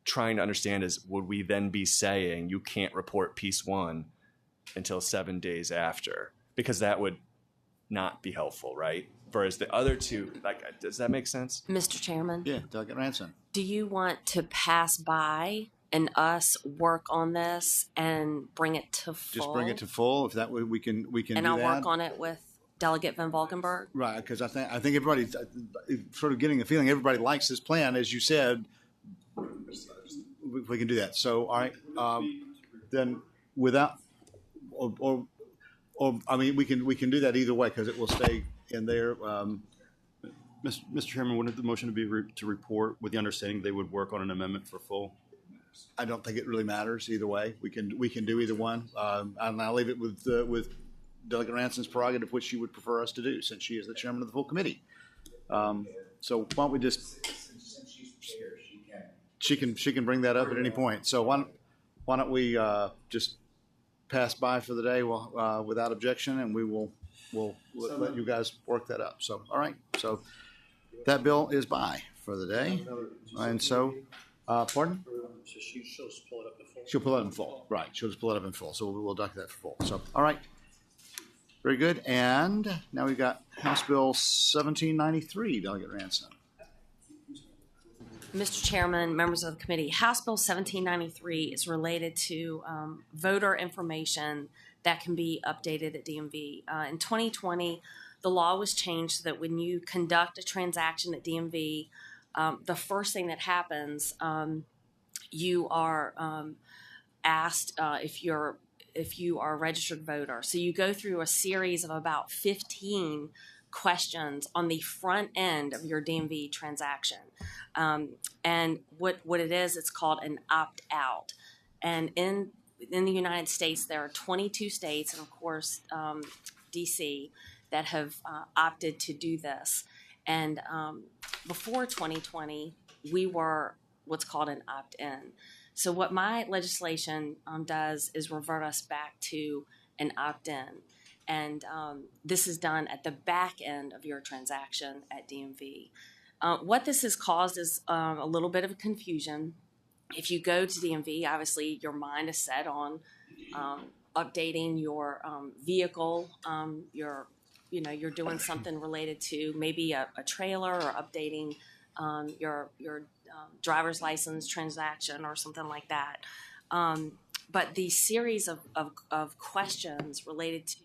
trying to understand is, would we then be saying you can't report piece 1 until 7 days after? Because that would not be helpful, right? Whereas the other two, like, does that make sense? Mr. Chairman? Yeah, Delegate Ransom. Do you want to pass by and us work on this and bring it to full? Just bring it to full. If that way we can and do I'll that. work on it with Delegate Van Valkenburg. Right, because I think everybody's sort of getting the feeling everybody likes this plan, as you said. We can do that. So, all right, then without, or I mean, we can do that either way because it will stay in there. Mr. Chairman, wouldn't the motion be to report with the understanding they would work on an amendment for full? I don't think it really matters either way. We can do either one, and I'll leave it with Delegate Ransom's prerogative, which she would prefer us to do, since she is the chairman of the full committee. So why don't we just? She can bring that up at any point. So why don't we just pass by for the day without objection, and we'll let you guys work that up. So all right. So that bill is by for the day, and so pardon. She'll pull it up in full. Right. She'll just pull it up in full. So we'll dock that for full. So all right. Very good. And now we've got House Bill 1793, Delegate Ransom. Mr. Chairman, members of the committee, House Bill 1793 is related to voter information that can be updated at DMV. In 2020, the law was changed so that when you conduct a transaction at DMV, the first thing that happens, you are asked if you are a registered voter. So you go through a series of about 15 questions on the front end of your DMV transaction. And what it is, it's called an opt-out. And in the United States, there are 22 states, and of course, DC, that have opted to do this. And before 2020, we were what's called an opt-in. So what my legislation does is revert us back to an opt-in. And this is done at the back end of your transaction at DMV. What this has caused is a little bit of confusion. If you go to DMV, obviously your mind is set on updating your vehicle. You're doing something related to maybe a trailer, or updating your driver's license transaction or something like that. But the series of questions related to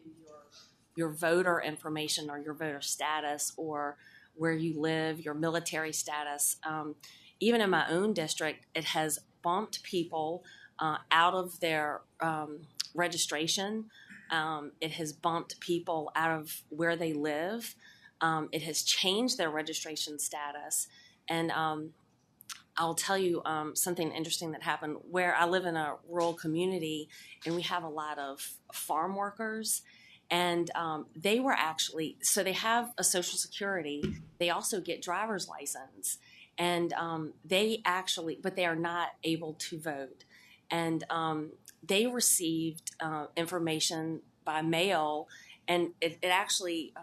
your voter information or your voter status or where you live, your military status, even in my own district, it has bumped people out of their registration. It has bumped people out of where they live. It has changed their registration status. And I'll tell you something interesting that happened where I live in a rural community, and we have a lot of farm workers. And they were actually, so they have a Social Security. They also get driver's license. And but they are not able to vote. And they received information by mail, and it actually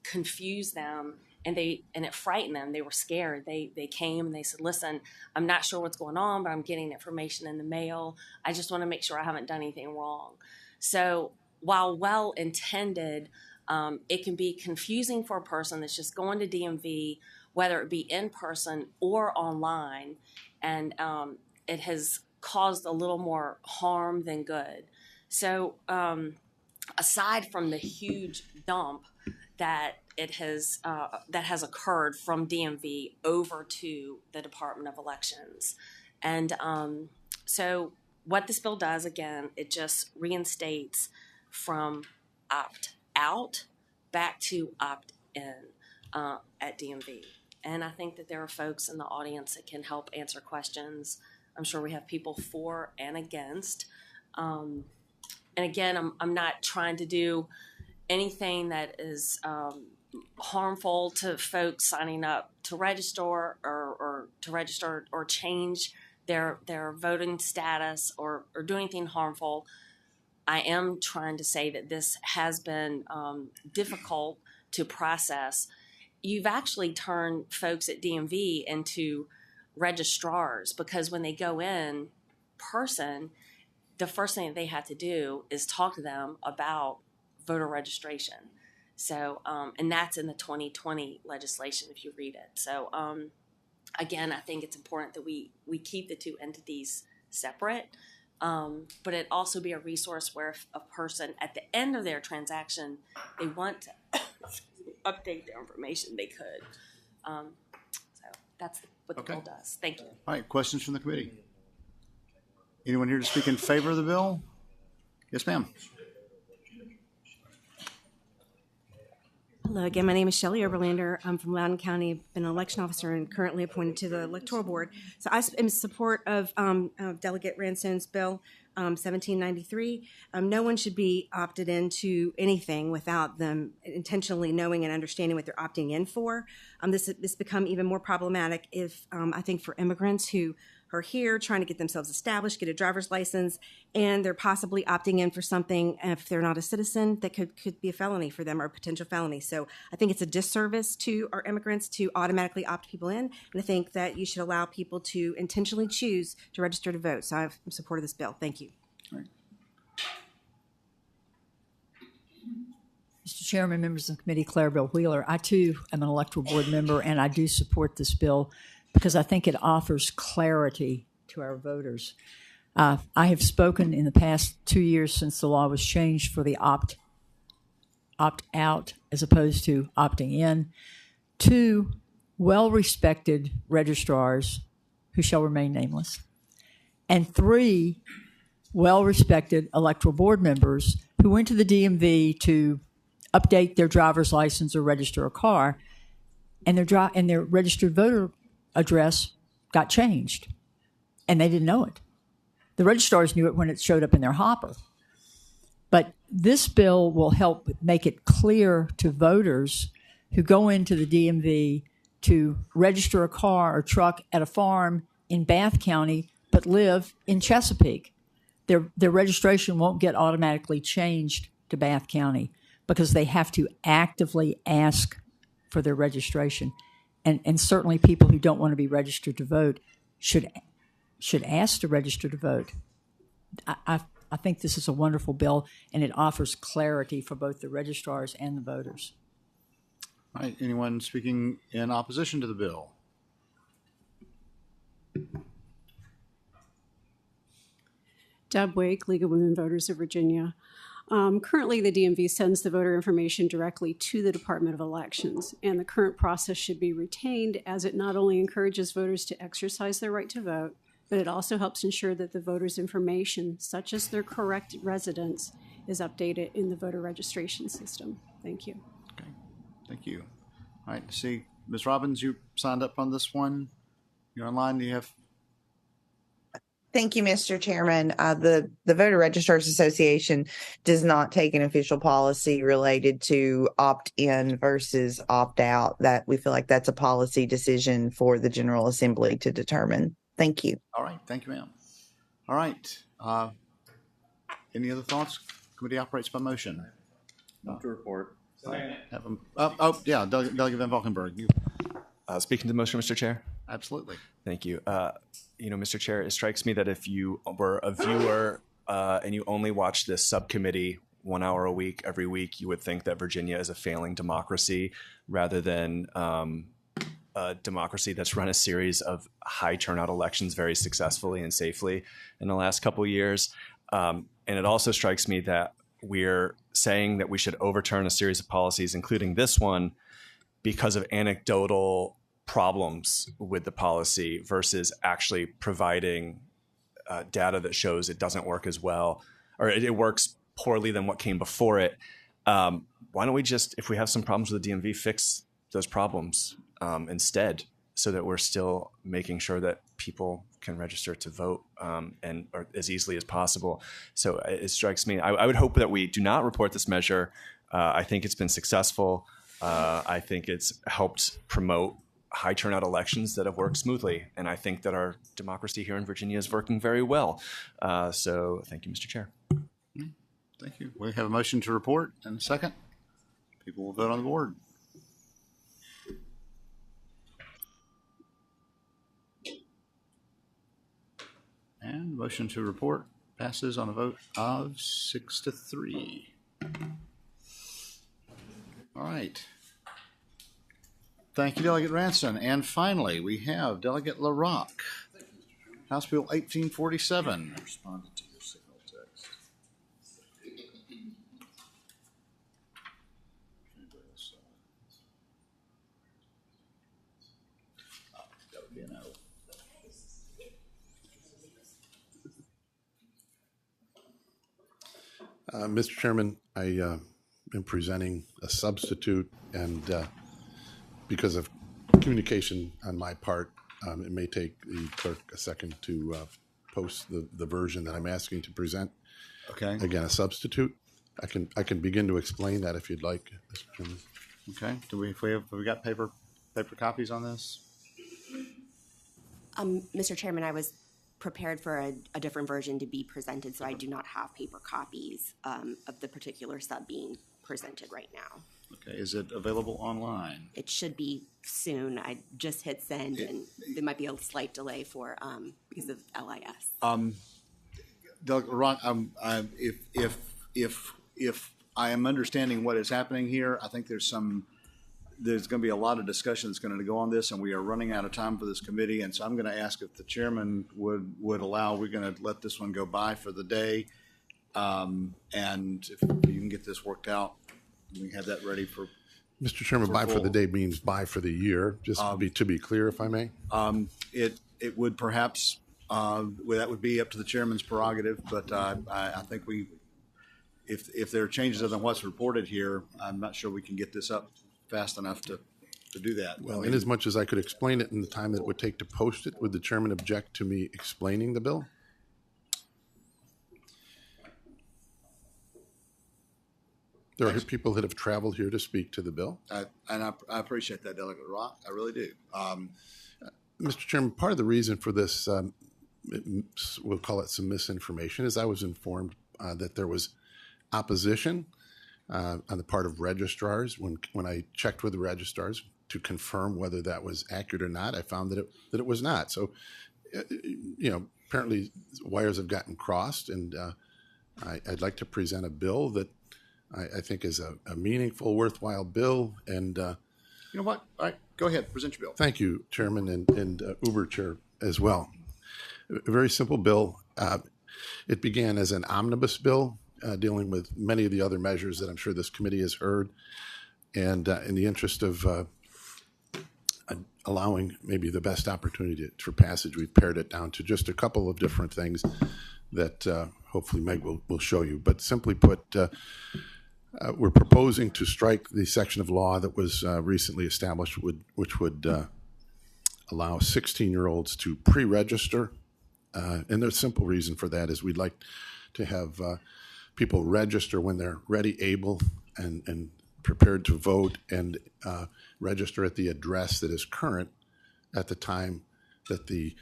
confused them and it frightened them. They were scared. They came and they said, "Listen, I'm not sure what's going on, but I'm getting information in the mail. I just want to make sure I haven't done anything wrong." So while well intended, it can be confusing for a person that's just going to DMV, whether it be in person or online, and it has caused a little more harm than good. So aside from the huge dump that has occurred from DMV over to the Department of Elections, and so what this bill does, again, it just reinstates from opt out back to opt in at DMV. And I think that there are folks in the audience that can help answer questions. I'm sure we have people for and against. And again, I'm not trying to do anything that is harmful to folks signing up to register or to register or change their voting status or do anything harmful. I am trying to say that this has been difficult to process. You've actually turned folks at DMV into registrars, because when they go in person, the first thing that they have to do is talk to them about voter registration. So, and that's in the 2020 legislation if you read it. So, again, I think it's important that we keep the two entities separate, but it also be a resource where if a person at the end of their transaction, they want to update their information, they could. So that's what the bill does. Thank you. All right, questions from the committee? Anyone here to speak in favor of the bill? Yes, ma'am. Hello again. My name is Shelley Oberlander. I'm from Loudoun County. I've been an election officer and currently appointed to the Electoral Board. So I am in support of Delegate Ransone's bill 1793. No one should be opted into anything without them intentionally knowing and understanding what they're opting in for. This become even more problematic if I think for immigrants who are here trying to get themselves established, get a driver's license, and they're possibly opting in for something if they're not a citizen that could be a felony for them or a potential felony. So I think it's a disservice to our immigrants to automatically opt people in, and I think that you should allow people to intentionally choose to register to vote. So I'm in support of this bill. Thank you. All right. Mr. Chairman, members of the committee, Clarabelle Wheeler, I too am an electoral board member, and I do support this bill because I think it offers clarity to our voters. I have spoken in the past 2 years since the law was changed for the opt out as opposed to opting in to well-respected registrars who shall remain nameless, and 3 well-respected electoral board members who went to the DMV to update their driver's license or register a car, and their registered voter address got changed, and they didn't know it. The registrars knew it when it showed up in their hopper. But this bill will help make it clear to voters who go into the DMV to register a car or truck at a farm in Bath County but live in Chesapeake. Their registration won't get automatically changed to Bath County because they have to actively ask for their registration. And certainly people who don't want to be registered to vote should ask to register to vote. I think this is a wonderful bill, and it offers clarity for both the registrars and the voters. All right, anyone speaking in opposition to the bill? Deb Wake, League of Women Voters of Virginia. Currently, the DMV sends the voter information directly to the Department of Elections, and the current process should be retained as it not only encourages voters to exercise their right to vote, but it also helps ensure that the voters' information, such as their correct residence, is updated in the voter registration system. Thank you. Okay, thank you. All right, see, Ms. Robbins, you signed up on this one. You're online. Do you have? Thank you, Mr. Chairman. The Voter Registrars Association does not take an official policy related to opt-in versus opt-out. That we feel like that's a policy decision for the General Assembly to determine. Thank you. All right. Thank you, ma'am. All right. Any other thoughts? Committee operates by motion. Not to report. Have them. Yeah, Delegate Van Valkenburg. You. Speaking to the motion, Mr. Chair. Absolutely. Thank you. Mr. Chair, it strikes me that if you were a viewer and you only watch this subcommittee 1 hour a week, every week, you would think that Virginia is a failing democracy rather than a democracy that's run a series of high turnout elections very successfully and safely in the last couple of years. And it also strikes me that we're saying that we should overturn a series of policies, including this one, because of anecdotal problems with the policy versus actually providing data that shows it doesn't work as well, or it works poorly than what came before it. Why don't we just, if we have some problems with the DMV, fix those problems instead, so that we're still making sure that people can register to vote or as easily as possible. So it strikes me, I would hope that we do not report this measure. I think it's been successful. I think it's helped promote high turnout elections that have worked smoothly. And I think that our democracy here in Virginia is working very well. So thank you, Mr. Chair. Thank you. We have a motion to report and a second. People will vote on the board. And motion to report passes on a vote of 6-3. All right. Thank you, Delegate Ranson. And finally, we have Delegate LaRock. House Bill 1847. Responded to your signal text. That would be a no. Mr. Chairman, I am presenting a substitute, and because of communication on my part, it may take the clerk a second to post the version that I'm asking to present. Okay. Again, a substitute. I can begin to explain that if you'd like, Mr. Chairman. Okay. Have we got paper copies on this? Mr. Chairman, I was prepared for a different version to be presented, so I do not have paper copies of the particular sub being presented right now. Okay. Is it available online? It should be soon. I just hit send, and there might be a slight delay for because of LIS. Doug, Ron, if I am understanding what is happening here, I think there's going to be a lot of discussion that's going to go on this, and we are running out of time for this committee. And so I'm going to ask if the chairman would allow. We're going to let this one go by for the day, and if you can get this worked out, we have that ready for. Mr. Chairman, buy for the day means buy for the year. Just to be clear, if I may. It would perhaps that would be up to the chairman's prerogative, but I think if there are changes other than what's reported here, I'm not sure we can get this up fast enough to do that. Well, in as much as I could explain it in the time that it would take to post it, would the chairman object to me explaining the bill? There are people that have traveled here to speak to the bill. And I appreciate that, Delegate Rock. I really do. Mr. Chairman, part of the reason for this, we'll call it some misinformation, is I was informed that there was opposition on the part of registrars. When I checked with the registrars to confirm whether that was accurate or not, I found that it was not. So, apparently wires have gotten crossed, and I'd like to present a bill that I think is a meaningful, worthwhile bill. And you know what? All right, go ahead, present your bill. Thank you, Chairman, and Uber Chair as well. A very simple bill. It began as an omnibus bill dealing with many of the other measures that I'm sure this committee has heard. And in the interest of allowing maybe the best opportunity for passage, we've pared it down to just a couple of different things that hopefully Meg will show you. But simply put, we're proposing to strike the section of law that was recently established, which would allow 16-year-olds to pre-register. And the simple reason for that is we'd like to have people register when they're ready, able, and prepared to vote, and register at the address that is current at the time that the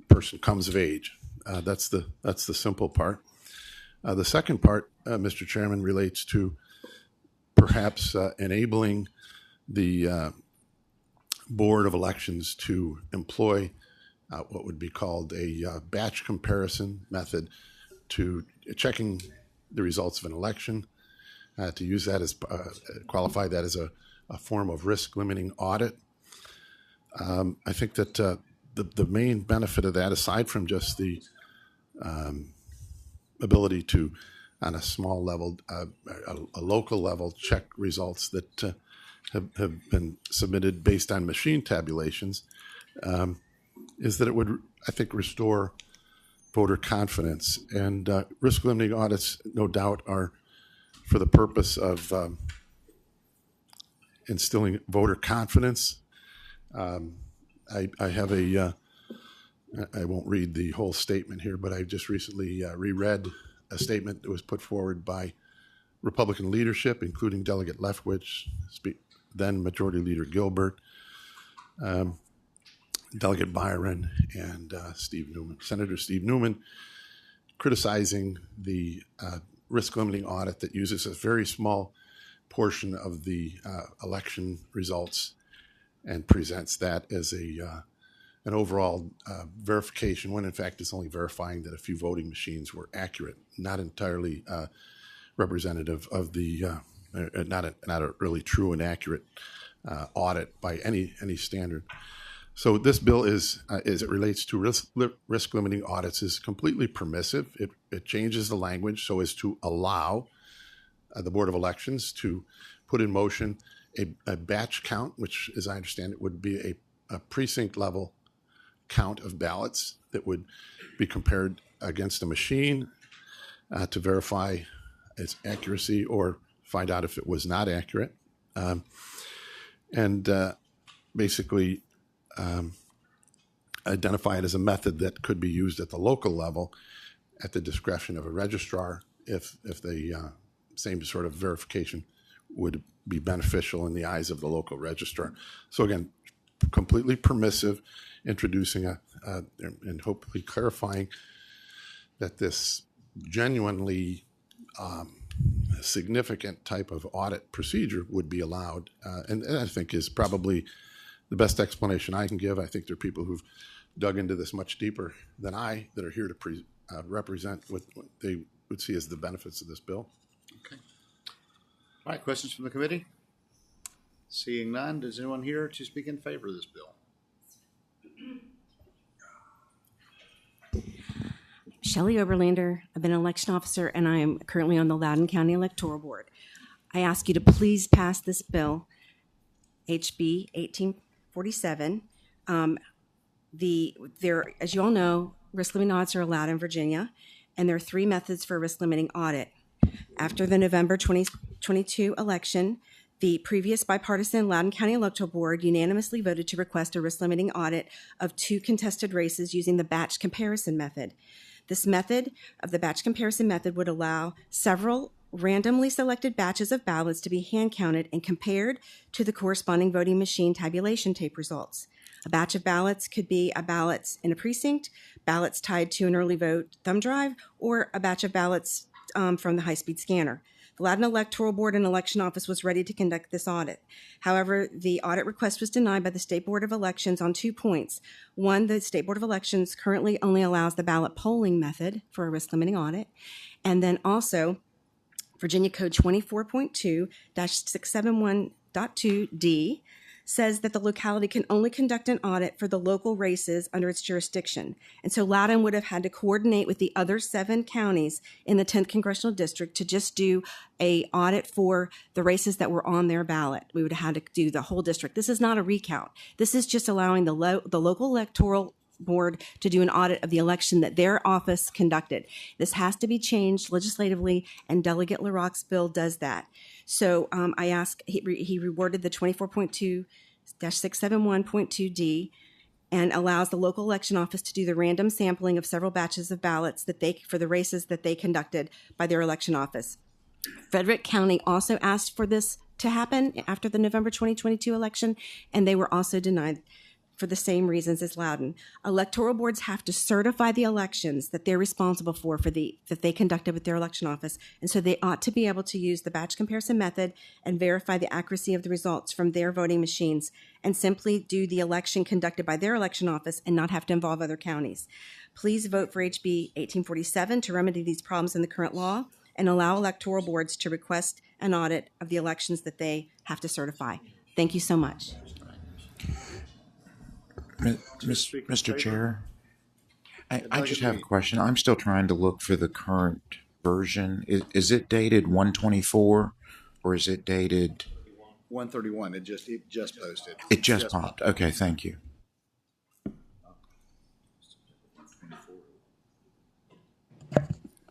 person comes of age. That's the simple part. The second part, Mr. Chairman, relates to perhaps enabling the Board of Elections to employ what would be called a batch comparison method to checking the results of an election, to use that as qualify that as a form of risk limiting audit. I think that the main benefit of that, aside from just the ability to, on a small level, a local level, check results that have been submitted based on machine tabulations, is that it would, I think, restore voter confidence. And risk limiting audits, no doubt, are for the purpose of instilling voter confidence. I have I won't read the whole statement here, but I just recently reread a statement that was put forward by Republican leadership, including Delegate Lefkowitz, then Majority Leader Gilbert, Delegate Byron, and Senator Steve Newman, criticizing the risk limiting audit that uses a very small portion of the election results and presents that as an overall verification, when in fact it's only verifying that a few voting machines were accurate, not entirely representative of the not a really true and accurate audit by any standard. So this bill is, as it relates to risk limiting audits, is completely permissive. It changes the language so as to allow the Board of Elections to put in motion a batch count, which, as I understand it, would be a precinct level count of ballots that would be compared against a machine to verify its accuracy or find out if it was not accurate. And basically identify it as a method that could be used at the local level at the discretion of a registrar if the same sort of verification would be beneficial in the eyes of the local registrar. So again, completely permissive, introducing and hopefully clarifying that this genuinely significant type of audit procedure would be allowed, and I think is probably the best explanation I can give. I think there are people who've dug into this much deeper than I that are here to represent what they would see as the benefits of this bill. Okay. All right, questions from the committee? Seeing none, does anyone here to speak in favor of this bill? Shelley Oberlander. I've been an election officer, and I am currently on the Loudoun County Electoral Board. I ask you to please pass this bill, HB 1847. As you all know, risk limiting audits are allowed in Virginia, and there are three methods for a risk limiting audit. After the November 2022 election, the previous bipartisan Loudoun County Electoral Board unanimously voted to request a risk limiting audit of 2 contested races using the batch comparison method. This method of the batch comparison method would allow several randomly selected batches of ballots to be hand counted and compared to the corresponding voting machine tabulation tape results. A batch of ballots could be ballots in a precinct, ballots tied to an early vote thumb drive, or a batch of ballots from the high-speed scanner. The Loudoun Electoral Board and Election Office was ready to conduct this audit. However, the audit request was denied by the State Board of Elections on 2 points. One, the State Board of Elections currently only allows the ballot polling method for a risk-limiting audit. And then also, Virginia Code 24.2-671.2D says that the locality can only conduct an audit for the local races under its jurisdiction. And so Loudoun would have had to coordinate with the other 7 counties in the 10th Congressional District to just do an audit for the races that were on their ballot. We would have had to do the whole district. This is not a recount. This is just allowing the local electoral board to do an audit of the election that their office conducted. This has to be changed legislatively, and Delegate LaRock's bill does that. So I ask, he reworded the 24.2-671.2D and allows the local election office to do the random sampling of several batches of ballots for the races that they conducted by their election office. Frederick County also asked for this to happen after the November 2022 election, and they were also denied. for the same reasons as Loudoun. Electoral boards have to certify the elections that they're responsible for that they conducted with their election office, and so they ought to be able to use the batch comparison method and verify the accuracy of the results from their voting machines and simply do the election conducted by their election office and not have to involve other counties. Please vote for HB 1847 to remedy these problems in the current law and allow electoral boards to request an audit of the elections that they have to certify. Thank you so much. Mr. Chair, I just have a question. I'm still trying to look for the current version. Is it dated 124 or is it dated 131? It just posted. It just popped. Okay, thank you.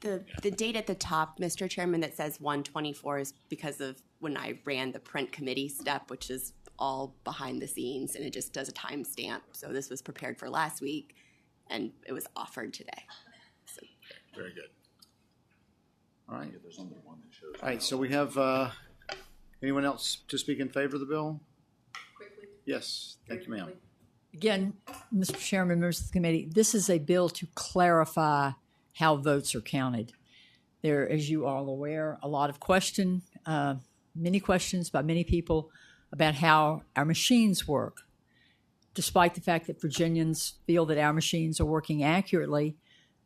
The date at the top, Mr. Chairman, that says 124 is because of when I ran the print committee step, which is all behind the scenes, and it just does a timestamp. So this was prepared for last week, and it was offered today. So. Very good. All right. All right, so we have anyone else to speak in favor of the bill? Quickly. Yes. Thank you, ma'am. Again, Mr. Chairman, members of the committee, this is a bill to clarify how votes are counted. There, as you are all aware, a lot of many questions by many people about how our machines work. Despite the fact that Virginians feel that our machines are working accurately,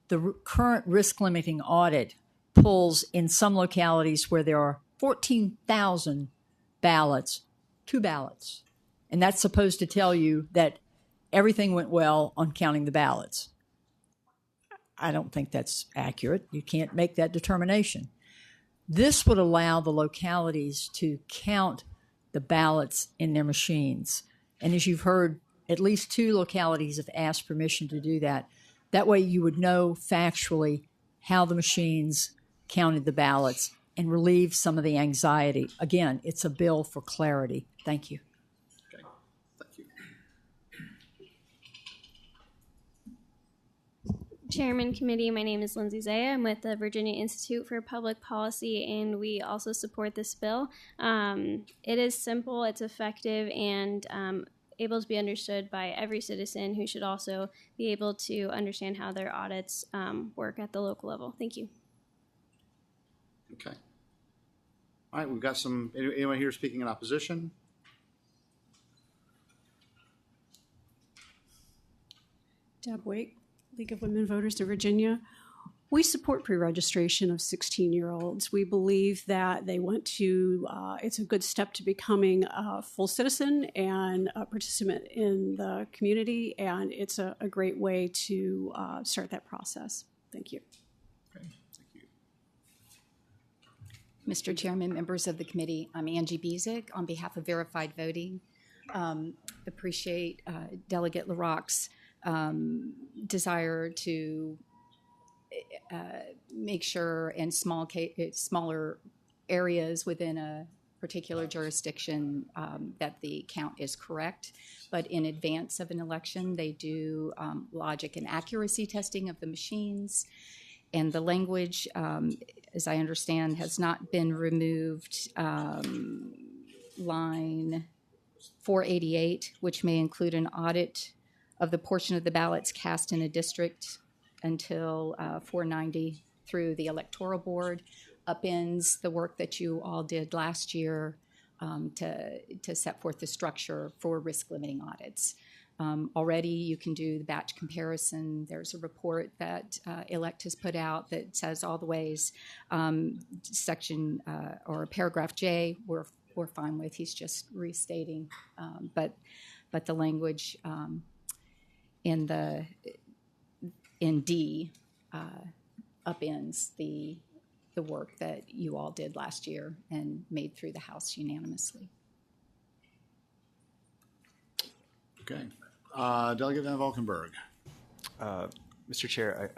the current risk-limiting audit pulls in some localities where there are 14,000 ballots, 2 ballots. And that's supposed to tell you that everything went well on counting the ballots. I don't think that's accurate. You can't make that determination. This would allow the localities to count the ballots in their machines. And as you've heard, at least 2 localities have asked permission to do that. That way you would know factually how the machines counted the ballots and relieve some of the anxiety. Again, it's a bill for clarity. Thank you. Okay. Thank you. Chairman Committee, my name is Lindsay Zaya. I'm with the Virginia Institute for Public Policy, and we also support this bill. It is simple, it's effective, and able to be understood by every citizen who should also be able to understand how their audits work at the local level. Thank you. Okay. All right, we've got anyone here speaking in opposition? Deb Wake, League of Women Voters of Virginia. We support pre-registration of 16-year-olds. We believe that they want to, it's a good step to becoming a full citizen and a participant in the community, and it's a great way to start that process. Thank you. Okay, thank you. Mr. Chairman, members of the committee, I'm Angie Bezick on behalf of Verified Voting. Appreciate Delegate LaRock's desire to make sure in smaller areas within a particular jurisdiction that the count is correct. But in advance of an election, they do logic and accuracy testing of the machines. And the language, as I understand, has not been removed. Line 488, which may include an audit of the portion of the ballots cast in a district until 490 through the electoral board, upends the work that you all did last year to set forth the structure for risk limiting audits. Already you can do the batch comparison. There's a report that ELECT has put out that says all the ways. Section or paragraph J we're fine with. He's just restating, but the language in D upends the work that you all did last year and made through the House unanimously. Okay. Delegate Van Valkenburg. Mr. Chair,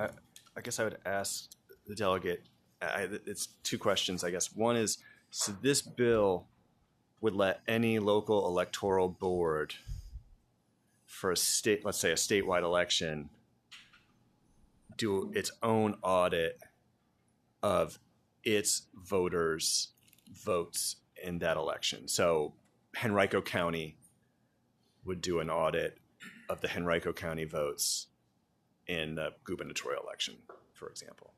I guess I would ask the delegate, it's 2 questions, I guess. One is, so this bill would let any local electoral board for a state, let's say a statewide election, do its own audit of its voters' votes in that election. So Henrico County would do an audit of the Henrico County votes in the gubernatorial election, for example?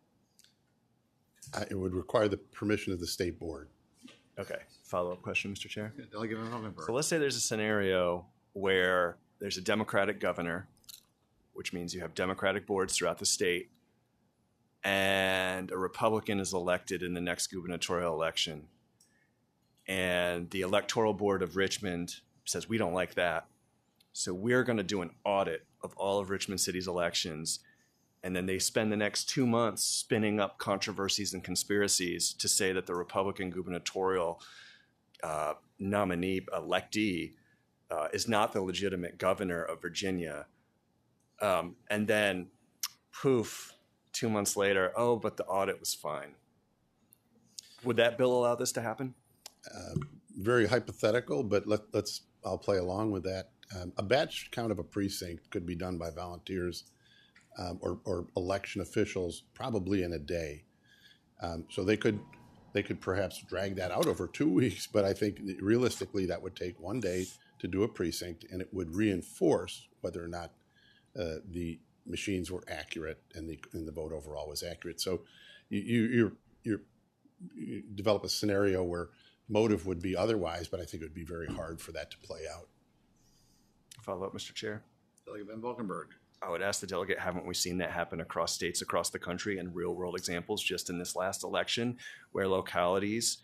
It would require the permission of the state board. Okay. Follow-up question, Mr. Chair. Yeah, Delegate Van Valkenburg. So let's say there's a scenario where there's a Democratic governor, which means you have Democratic boards throughout the state, and a Republican is elected in the next gubernatorial election. And the Electoral Board of Richmond says, we don't like that. So we're going to do an audit of all of Richmond City's elections. And then they spend the next 2 months spinning up controversies and conspiracies to say that the Republican gubernatorial nominee, electee, is not the legitimate governor of Virginia. And then, poof, 2 months later, oh, but the audit was fine. Would that bill allow this to happen? Very hypothetical, but I'll play along with that. A batch count of a precinct could be done by volunteers or election officials probably in a day. So they could perhaps drag that out over 2 weeks, but I think realistically that would take 1 day to do a precinct, and it would reinforce whether or not the machines were accurate and the vote overall was accurate. So you develop a scenario where motive would be otherwise, but I think it would be very hard for that to play out. Follow up, Mr. Chair. Delegate Van Valkenburg. I would ask the delegate, haven't we seen that happen across states across the country, and real world examples just in this last election where localities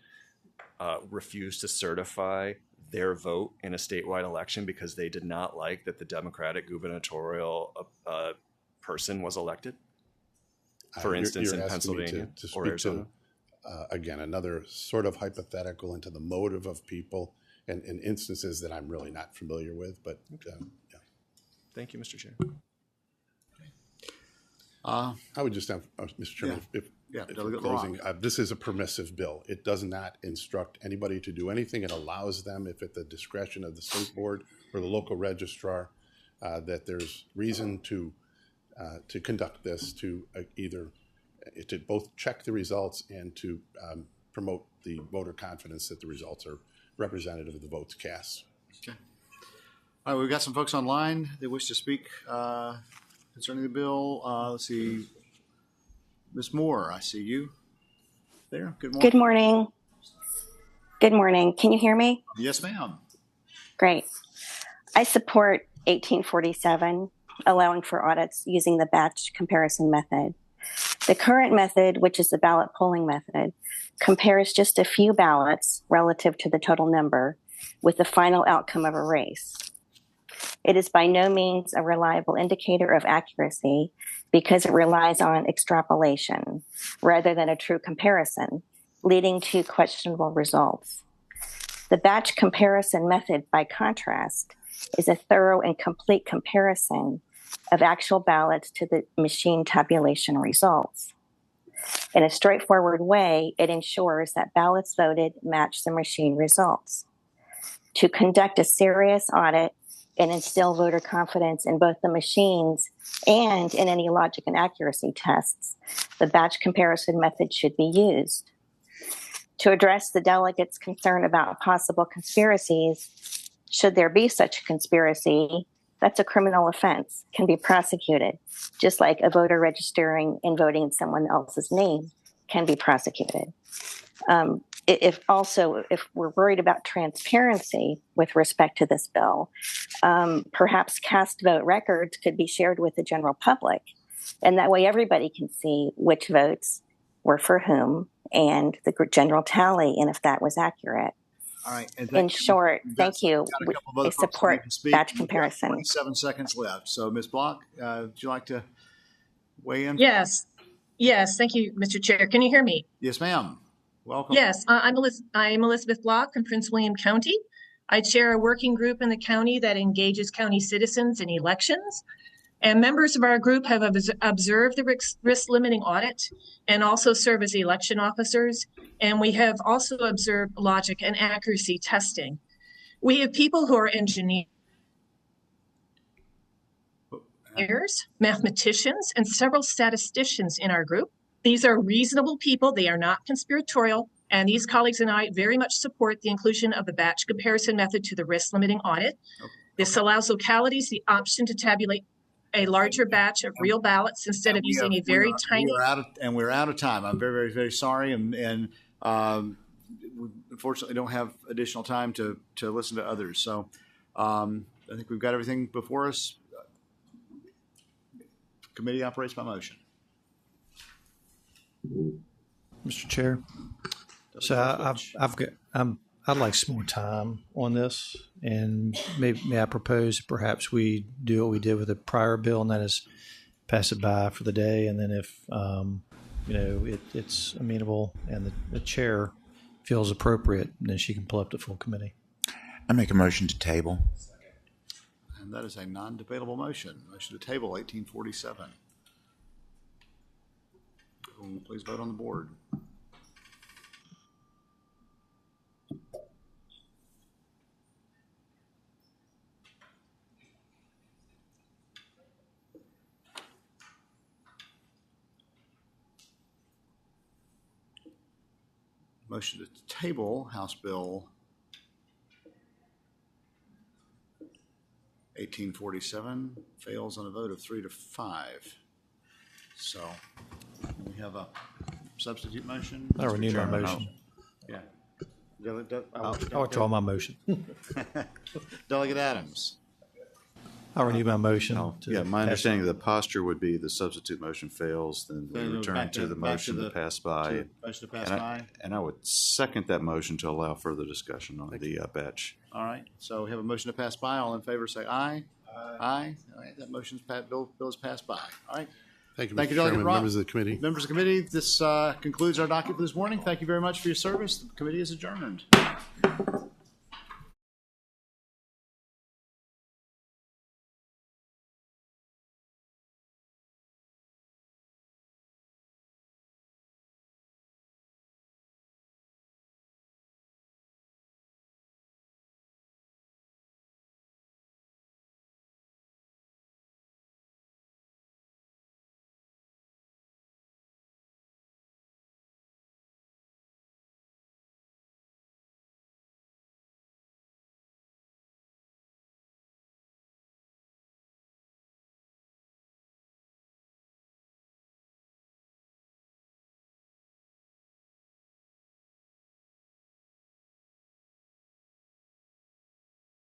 refused to certify their vote in a statewide election because they did not like that the Democratic gubernatorial person was elected? For instance, you're in Pennsylvania to or Arizona? Again, another sort of hypothetical into the motive of people and instances that I'm really not familiar with, but yeah. Thank you, Mr. Chair. I would just have, Mr. Chairman, if closing, this is a permissive bill. It does not instruct anybody to do anything. It allows them, if at the discretion of the state board or the local registrar, that there's reason to conduct this, to either to both check the results and to promote the voter confidence that the results are representative of the votes cast. Okay. All right, we've got some folks online that wish to speak concerning the bill. Let's see. Ms. Moore, I see you there. Good morning. Good morning. Good morning. Can you hear me? Yes, ma'am. Great. I support 1847, allowing for audits using the batch comparison method. The current method, which is the ballot polling method, compares just a few ballots relative to the total number with the final outcome of a race. It is by no means a reliable indicator of accuracy because it relies on extrapolation rather than a true comparison, leading to questionable results. The batch comparison method, by contrast, is a thorough and complete comparison of actual ballots to the machine tabulation results. In a straightforward way, it ensures that ballots voted match the machine results. To conduct a serious audit and instill voter confidence in both the machines and in any logic and accuracy tests, the batch comparison method should be used. To address the delegates' concern about possible conspiracies, should there be such a conspiracy, that's a criminal offense, can be prosecuted, just like a voter registering and voting in someone else's name can be prosecuted. If we're worried about transparency with respect to this bill, perhaps cast vote records could be shared with the general public. And that way everybody can see which votes were for whom and the general tally and if that was accurate. All right. In short, thank you. I support batch comparison. 27 seconds left. So, Ms. Block, would you like to weigh in? Yes. Thank you, Mr. Chair. Can you hear me? Yes, ma'am. Welcome. Yes, I'm Elizabeth Block from Prince William County. I chair a working group in the county that engages county citizens in elections. And members of our group have observed the risk limiting audit and also serve as election officers. And we have also observed logic and accuracy testing. We have people who are engineers, mathematicians, and several statisticians in our group. These are reasonable people. They are not conspiratorial. And these colleagues and I very much support the inclusion of the batch comparison method to the risk limiting audit. This allows localities the option to tabulate a larger batch of real ballots instead of using a very tiny. We're out of time. I'm very, very, very sorry, and we unfortunately don't have additional time to listen to others. So I think we've got everything before us. Committee operates by motion. Mr. Chair, so I'd like some more time on this, and may I propose perhaps we do what we did with the prior bill, and that is pass it by for the day, and then if it's amenable and the chair feels appropriate, then she can pull up the full committee. I make a motion to table. And that is a non-debatable motion. Motion to table 1847. Please vote on the board. Motion to table House Bill 1847 fails on a vote of 3-5. So we have a substitute motion. I'll renew my motion. Yeah. I'll withdraw my motion. Delegate Adams. I'll renew my motion. Yeah, my understanding of the posture would be the substitute motion fails, then we return to the motion to pass by. Motion to pass by. And I would second that motion to allow further discussion on the batch. All right. So we have a motion to pass by. All in favor say aye. Aye. All right. That motion's passed. Bill is passed by. All right. Thank you, Thank Mr. you, Delegate Chairman, Rob. members of the committee. Members of the committee, this concludes our docket for this morning. Thank you very much for your service. The committee is adjourned.